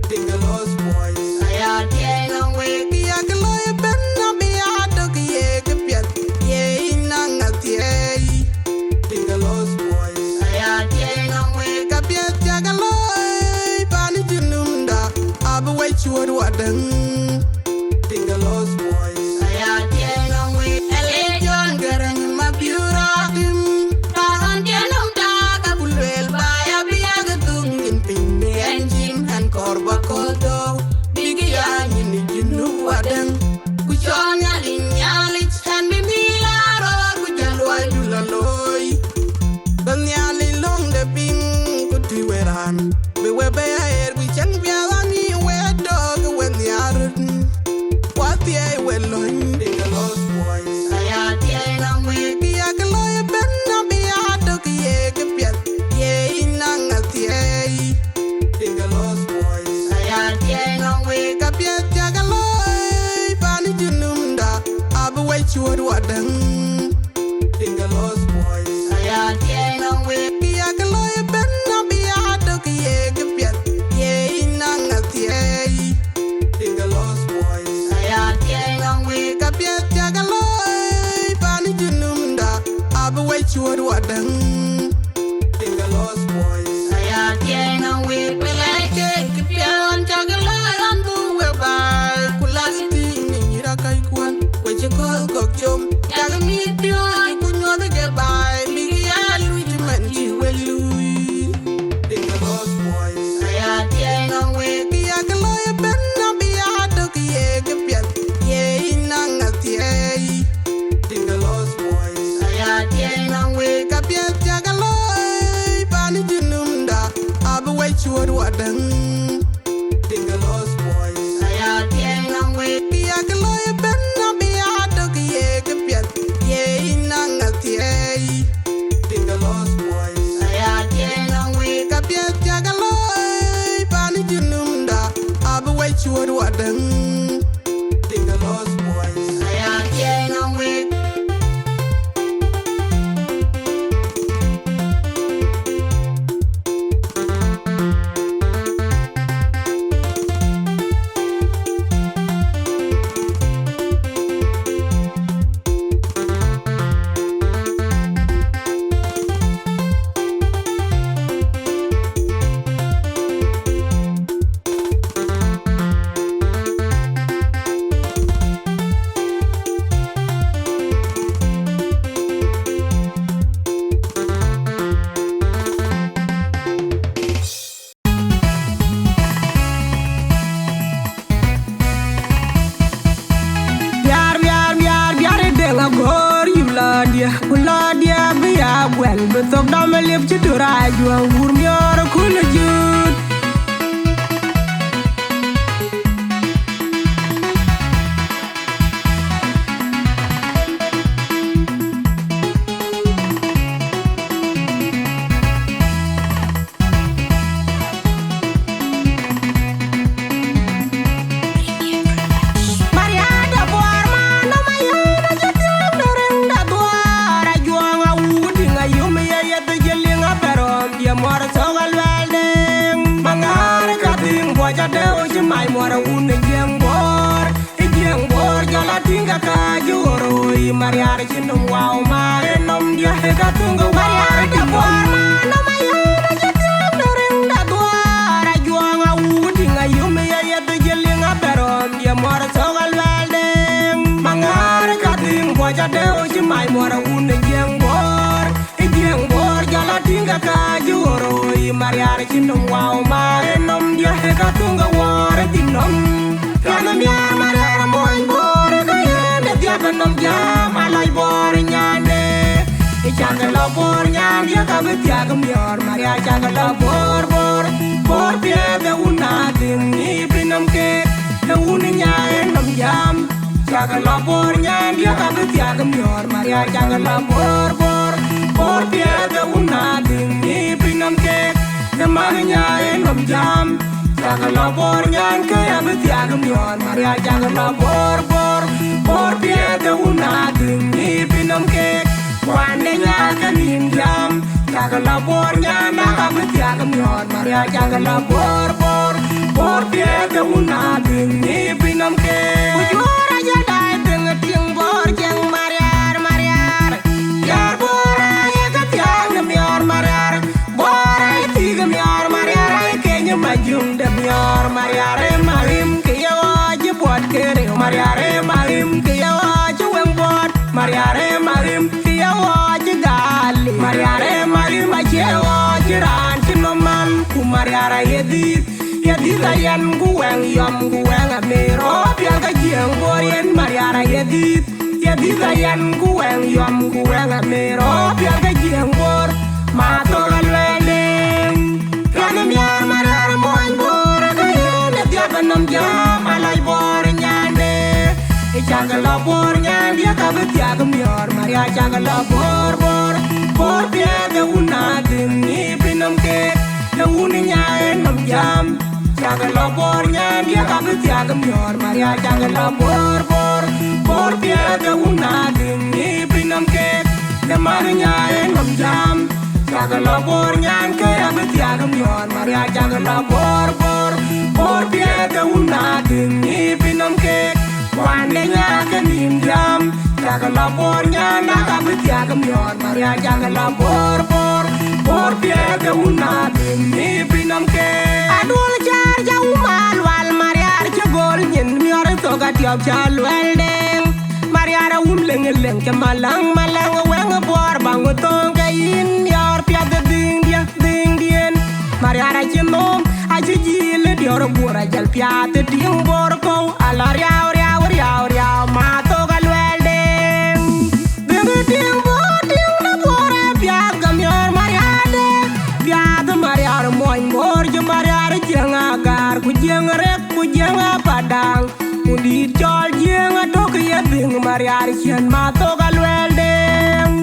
S4: Dinga lost boys.
S2: Aya tiang we.
S4: Biya kaloy ben na biya dog ye kapiat. Ye inang atiay. Dinga lost boys.
S2: Aya tiang we.
S4: Kapiat jagaloy. Pani jununda. Abu way chua wadang. Dinga lost boys.
S2: Aya tiang we.
S4: Elejon garang mabiura dim.
S2: Taran tiang da
S4: Kabulwel baya biya gatung ginping. Ni engine han korba kodo. Bigi ya nyini jinu wadang.
S2: Kuchonya linyalich
S4: And be me la kujalwa julaloy. Banyali long the ping kutu weran. Be webe air we chan bialani we dog when the arun. What the I will learn the lost boys.
S2: Aya tiang we.
S4: Be a galoy ben na be a dog ye kapiat. Ye inang atiay. The lost boys.
S2: Aya tiang we.
S4: Kapiat jagaloy. Pani jununda. Abu way chua wadang. The lost boys.
S2: Aya tiang we.
S4: Biya kaloy ben na biya dog ye kapiat. Ye inang atiay. The lost boys.
S2: Aya tiang we.
S4: Kapiat jagaloy. Pani jununda. Abu way chua wadang. The lost boys.
S2: Aya tiang we.
S4: Pelake kipian jagaloy andu webay. Kulasiti ngira kai kwan. Weche kol kokjom. Jagamitio ikunyo de gelbay. Ligia luiti manji welui. The lost boys.
S2: Aya tiang we.
S4: Biya kaloy ben na biya dog ye kapiat. Ye inang atiay. The lost boys.
S2: Aya tiang we.
S4: Kapiat jagaloy. Pani jununda. Abu way chua wadang. The lost boys.
S2: Aya tiang we.
S4: Biya kaloy ben na biya dog ye kapiat. Ye inang atiay. The lost boys.
S2: Aya tiang we.
S4: Kapiat jagaloy. Pani jununda. Abu way chua wadang. The lost boys.
S2: Aya tiang we.
S5: Biar denga gor uladia biya gwel betok dam lep chidura juang gur mior kulujut. Mariar Ë Buɔr mana mayana jatiang doreng da duara juang awu dinga yum ya ya de jelinga perom dia mor sogal welding mangar kating boja de o mai mor un jeng bor jala tinga ka juro i Mariar chinum wow ma enom dia he ka tunga Mariar Ë Buɔr mana mayana jatiang doreng da duara juang awu dinga yum ya ya de jelinga perom dia mor sogal welding mangar kating boja de o mai mor un jeng bor jala tinga ka juro i Mariar chinum wow ma enom dia he ka tunga war dinom kana mi Mariar moy bor ka yene dia benom jam alai bor nyane Ichanga bor nyan dia ka betia gemior Mariar changa bor pie de una ding ni pinam ke de unya enom jam changa bor nyan dia ka betia gemior Mariar changa bor pie de una ding ni pinam ke de magnya enom jam changa bor nyan ke ya betia gemior Mariar changa bor pie de una ding ni pinam ke Wane nya kanin jam Chagala bor nyanda kabitiaga mior Mariar chagala bor bor bor piega una dingi pinam ke ujura jadai ting bor jeng Mariar Mariar Diäär Bor ay katiaga mior Mariar bor ay tiga mior Mariar ay kenya majung de mior Mariar marim kiya waj buat kere Mariar marim kiya waj weng bot Mariar marim kiya waj gali Mariar marim ajewa jiran chinoman ku Mariar yedit ayan guweng yom guweng amero piaga jeng boyen Mariar yedit ayan guweng yom guweng amero piaga jeng bor mato galweleng kana miar Mariar moy bor kayen diabanam jam alay bor nyande chagala bor nyande kabitiaga mior Mariar chagala bor bor bor piaga una dingi pinam ke uni nyae nam jam chagala bor nyande kabitiaga mior Mariar chagala bor bor bor piaga una dingi pinam ke mar nyae nam jam chagala bor nyande kabitiaga mior Mariar chagala bor bor bor piaga una dingi pinam ke Wande nyaka nim jam chagala bor nyanda kabitiaga mior Mariar chagala bor bor bor piaga una dingi pinam ke adul char jau mal wal Mariar chagol nyin mior toga tiop chal weldeng Mariar leng leng chamalang malang weng bor bang tong kain mior piaga ding dien Mariar chinom ajijil dior bor ajal piaga ding bor ko alar yaw mato galweldeng ding na bor piaga mior Mariar de piaga Mariar moy bor jo Mariar jenga gar ku jenga rek ku jenga padang undi chol jenga tok ye ding Mariar chen mato galweldeng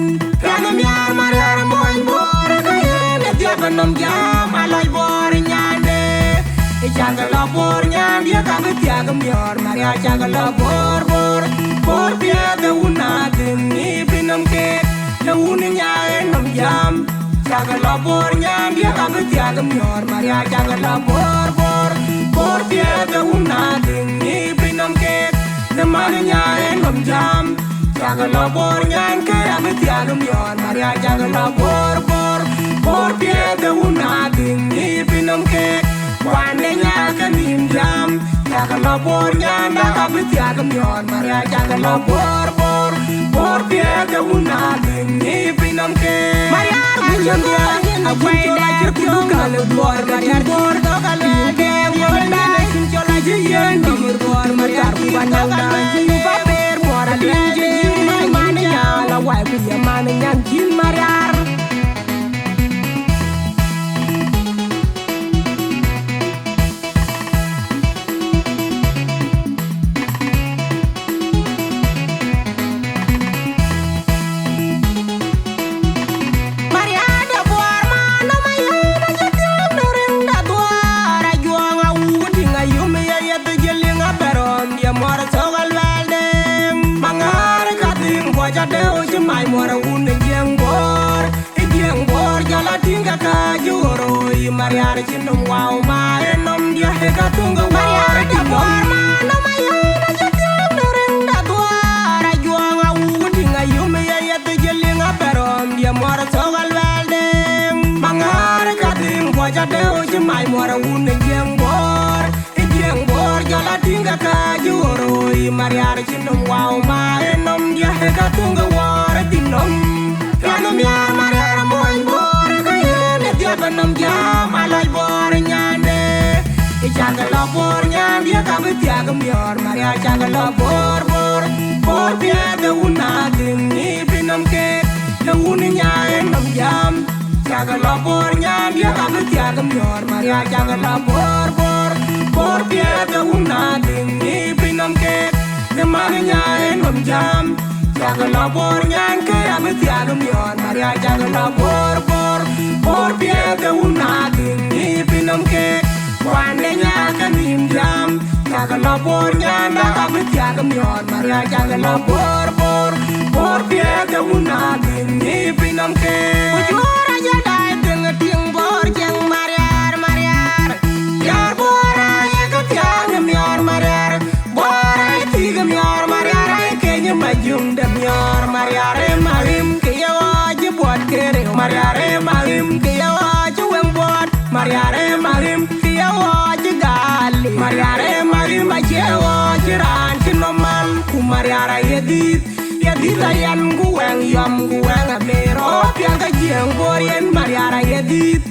S5: piaga mior Mariar moy bor kayen diabanam jam alay bor nyande chagala bor nyande kabitiaga mior Mariar chagala bor bor bor piaga una dingi pinam ke uni nyae nam jam chagala bor nyande kabitiaga mior Mariar chagala bor bor bor piaga una dingi pinam ke mar nyae nam jam chagala bor nyande kabitiaga mior Mariar chagala bor bor bor piaga una dingi pinam ke Wande nyaka nim jam chagala bor nyanda kabitiaga mior Mariar chagala bor bor bor piaga una dingi pinam ke Mariar bujanga akwai lajir kudugal bor Mariar bor dogale de wala chola jiyen dir bor Mariar bananga ba ber bor alinje manya la wai ku yamana nyan kin Mariar mai mora un jeng bor jala tinga ka juro i Mariar chinum wow ma enom dia he ka tunga Mariar de bor ma no mai na jatim doreng da duara juanga u tinga yume ya te jelinga perom dia mora sogal welde mangar ka tim ko jade o mai mora un jeng bor jala tinga ka juro i Mariar chinum wow ma enom dia he ka tunga Tinom kana miar Mariar moy bor kayen diabanam jam alay bor nyande chagala bor nyande kabitiaga mior Mariar chagala bor bor bor piaga una dingi pinam ke uni nyae nam jam chagala bor nyande kabitiaga mior Mariar chagala bor bor bor piaga una dingi pinam ke mar nyae nam jam chagala bor nyanke abitiaga mior Mariar chagala bor bor bor piaga una dingi pinam ke wande nyaka nim jam chagala bor nyanda abitiaga mior Mariar chagala bor bor bor piaga una dingi pinam ke ujura ting bor jeng Mariar Mariar Diäär Bor ay ka tiang mior Mariar Bor ay tiga mior Mariar ay kenya majung de mior Mariar Ë Marim kiya waji buat kere Mariar Ë Marim kiya waji weng buat Mariar Ë Marim kiya waji gali Mariar Ë Marim aje waji ran kinomal ku Mariar yedit ayan guweng yom guweng amero piang ka jeng bor yen Mariar yedit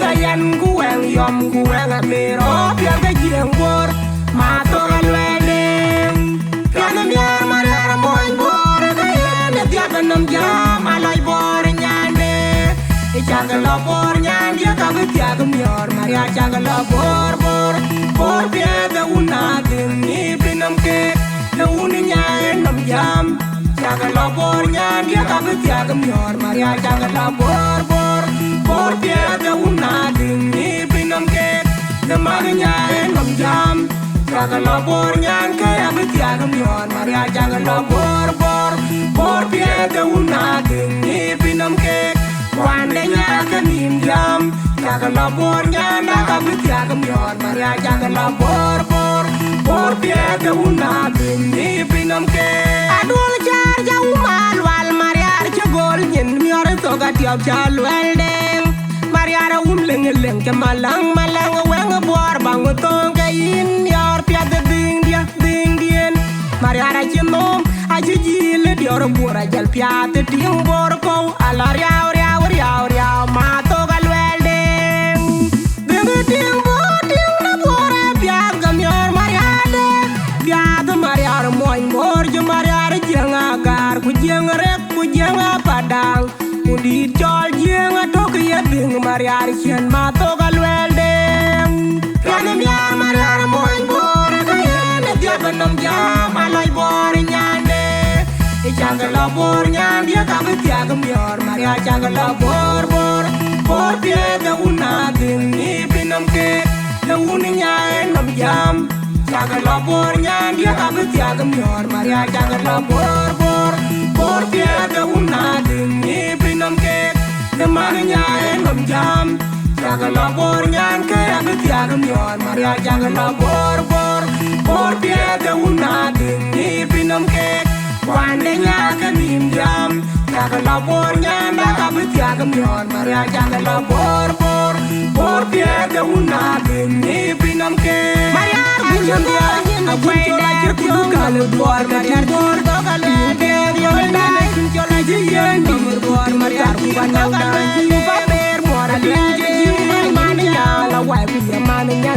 S5: ayan guweng yom guweng amero piang ka jeng bor matoran wedeng piang miar Mariar moy bor ka yen tiaganam jam alay bor nyande ichagalo bor nyande ka tiagam yor Mariar chagalo bor bor piang una ni pinam ke uni nyae nam jam Chagalo bor nyandi ka tiagam yor Mariar chagalo bor piada una dingi pinam ke namanya nam jam chagalo bor nyang ka tiagam yor Mariar chagalo bor piada una dingi pinam ke wande nyaka nim jam chagalo bor nyanda ka tiagam yor Mariar chagalo bor piada una dingi pinam ke adul jar jau mal wal Mariar chagol nyen mior to ga tiap chal weldeng Mariar leng leng ke malang weng bor bang tong ke in mior piada ding dien Mariar chinom ajijil dior bor ajal piada ting bor ko alar yaw ma to ga weldeng ding na bor piada mior Mariar de piada Mariar moy bor jo Mariar agar ku jeng rek ku jeng padang ku di chol jeng to ke yebing Mariar chen ma to gal weldeng kan miar Mariar moy bor ka yen dia benam jam alay bor nyande ichagalo bor nyande ka tiagam yor Mariar chagalo bor piada una ding ni pinam ke uni nyae nam jam chagalo bor nyandi ka tiagam yor Mariar chagalo bor piada una ding ni pinam ke namanya nam jam chagalo bor nyang ke tiagam yor Mariar chagalo bor piada una ding ni pinam ke wande nyaka nim jam chagalo bor nyanda ka tiagam yor Mariar chagalo bor piada una ding ni pinam ke Mariar Bujandia, abuela circuit kalau Bor Mariar Bor kalau dia dai jola jiyen Bor Mariar bukan dai paper Bor dia mania la wai punya mania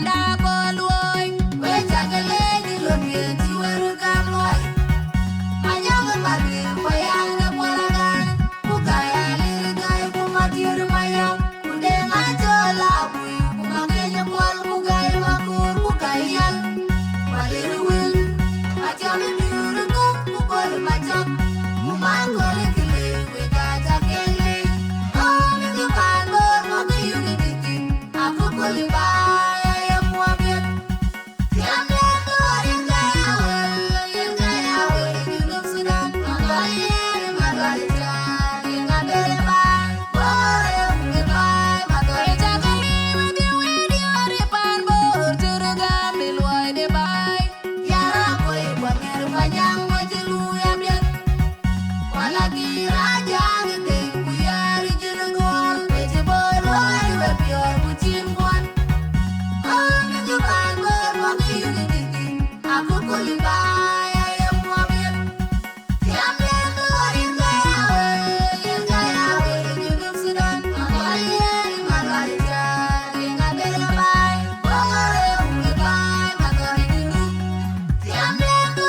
S2: panda kolwoy we chakale ni lomye tiweru kamloy manyaga magi koyanga kwalagan kugaya lirigay kumatir mayam kudenga jola bui kumagenya kwal kugaya makur kugayan maliru wil achami mirugo kukol machak kumangole kile we gachakele oh mingu kango mogi unity akukol baya ya muabet yamlendo yengaya South Sudan Mariar Margarita yengabele bay bore bay matore chakali wedi wedi ori pan bor turugam dilwai de bay yara koi bamer panyang majilu yamyat wala raja ngete kuyari jirengol beje boroi we pior kucim kon oh mingu pan bor mogi unity aku kulibay ayam muabet yamlendo yengaya South Sudan Mariar Margarita yengabele bay bore bay matore dilu yamlendo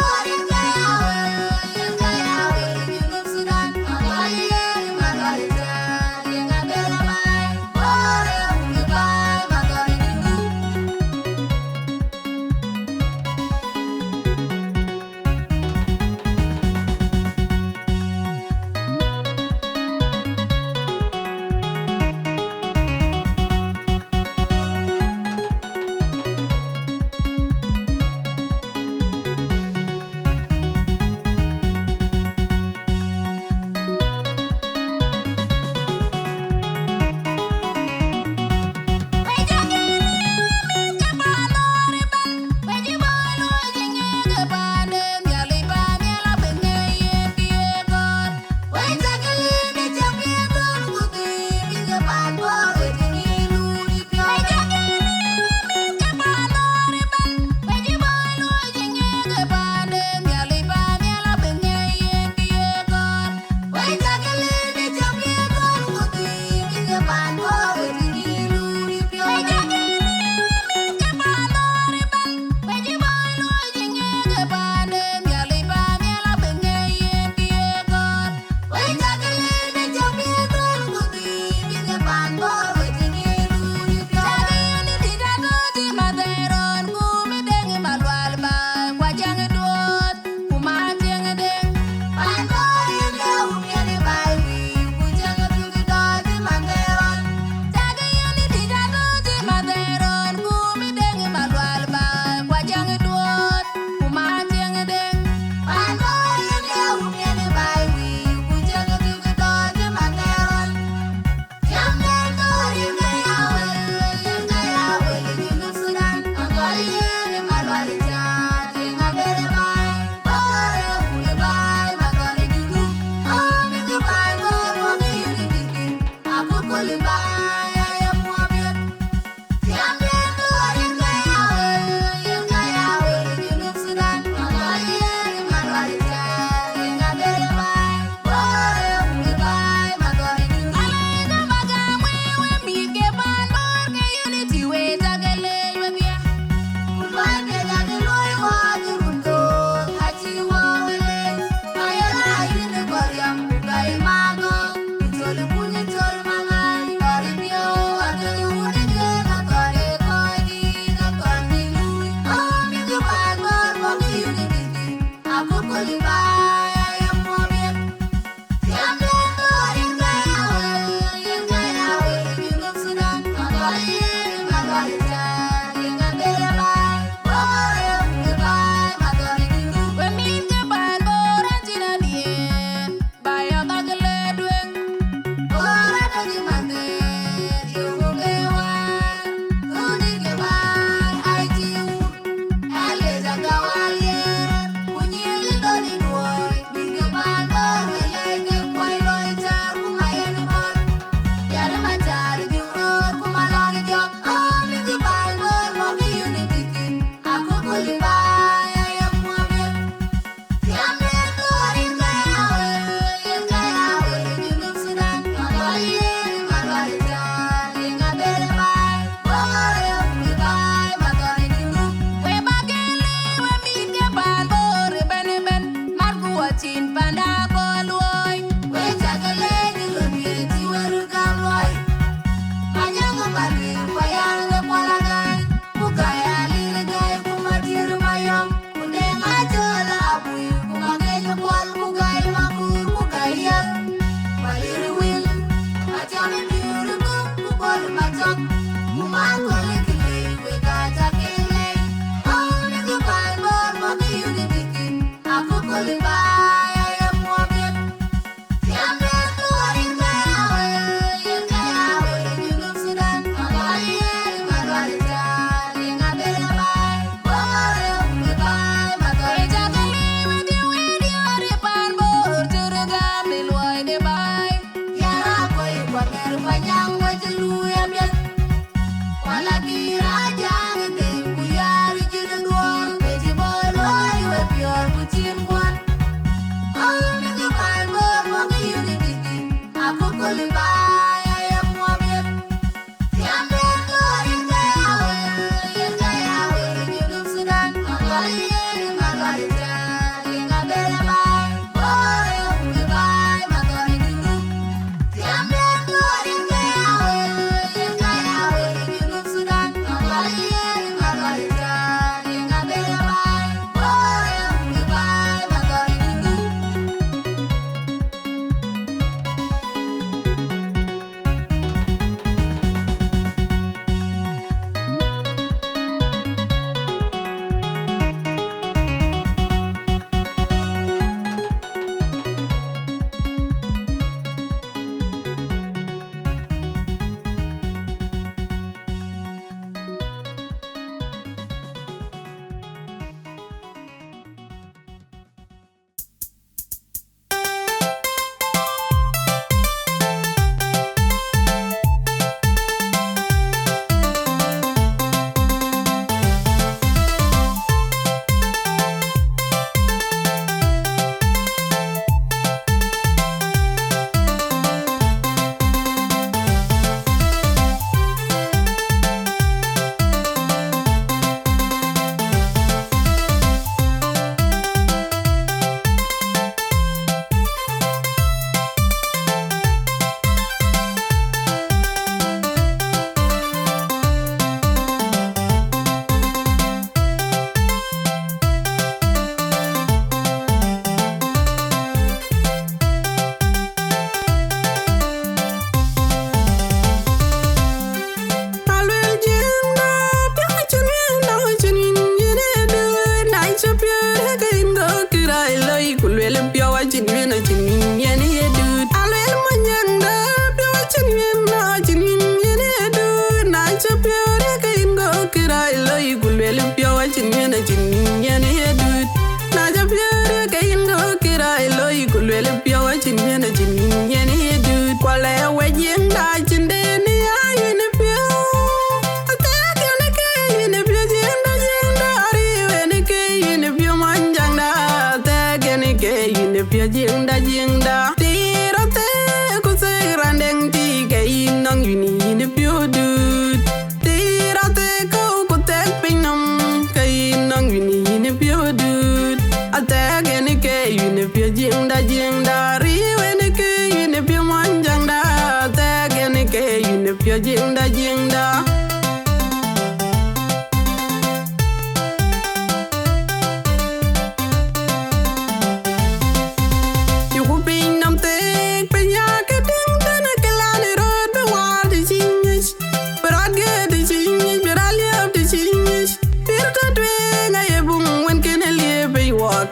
S2: yengaya South Sudan Mariar Margarita yengabele bay bore bay matore dilu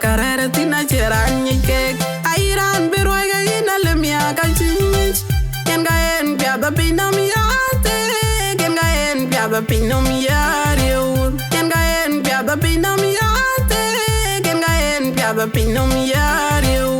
S4: karere tina cheranye kek airan berwaiga ina lemia kalchich kenga en piada pinam yate kenga en piada pinam yario kenga en piada pinam yate kenga en piada pinam yario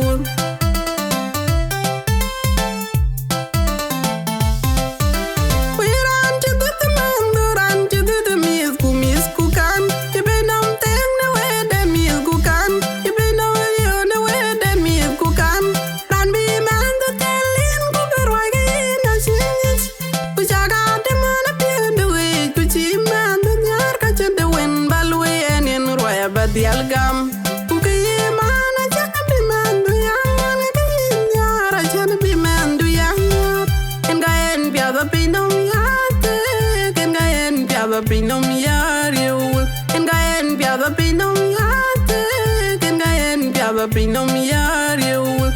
S4: Dialgam Uki mana jaka bimandu yang Nyara jana bimandu yang Kengaen piada pinom yate Kengaen piada pinom yario Kengaen piada pinom yate Kengaen piada pinom yario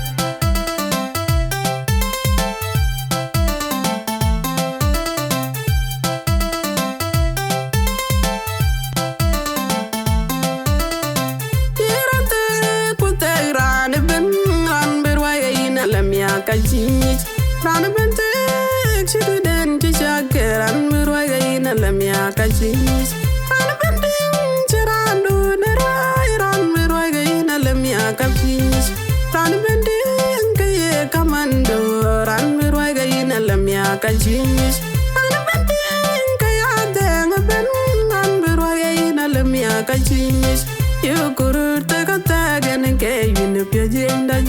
S4: Kajich Rana bentek Chikuden Chichakeran Mirwaiga ina lamia kajich Rana bentek Chirandu Nerai Ran Mirwaiga ina lamia kajich Rana bentek Kaye Kamando Ran Mirwaiga ina lamia kajich Rana bentek Kayadeng Ben Ran Mirwaiga ina lamia kajich Yukurur Tekategan Kay Yinipya Jenda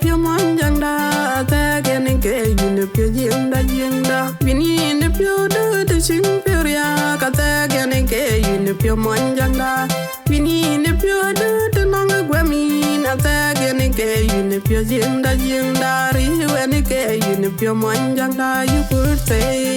S4: Pia manjangda tagen ke yin pia jenda bini ne pia de sing pia ka tagen ke yin pia manjangda bini ne pia de nang gwami na tagen ke pia jinda ri wen ke yin pia manjangda you could say